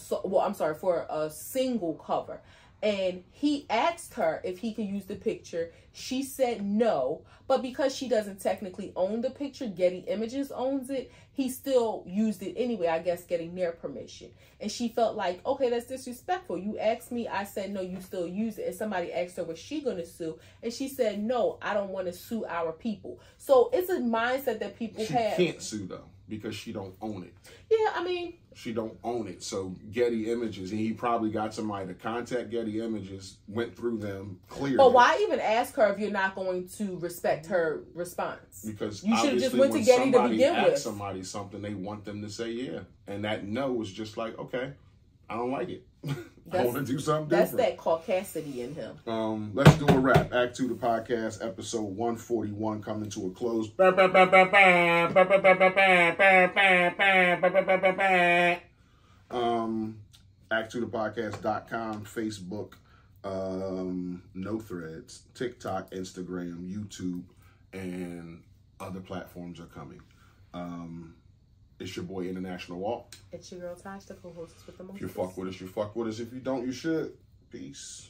single cover. And he asked her if he could use the picture. She said no, but because she doesn't technically own the picture, Getty Images owns it, he still used it anyway, I guess getting their permission. And she felt like, okay, that's disrespectful. You asked me, I said no, you still use it. And somebody asked her, was she going to sue? And she said, no, I don't want to sue our people. So it's a mindset that people have. She can't sue though. because she don't own it. Yeah, I mean, she don't own it. So Getty Images, and he probably got somebody to contact Getty Images, went through them, cleared. But why even ask her if you're not going to respect her response? Because you should have just went to Getty to begin with. Ask somebody something, they want them to say yeah, and that no is just like, okay, I don't like it. I want to do something different. That's that caucasity in him. Let's do a wrap. Act 2 the podcast, episode 141, coming to a close. Act2thepodcast.com, Facebook, no threads, TikTok, Instagram, YouTube, and other platforms are coming. It's your boy International Walk. It's your girl Taj, the co-host with the most. If you fuck with us, you fuck with us. If you don't, you should. Peace.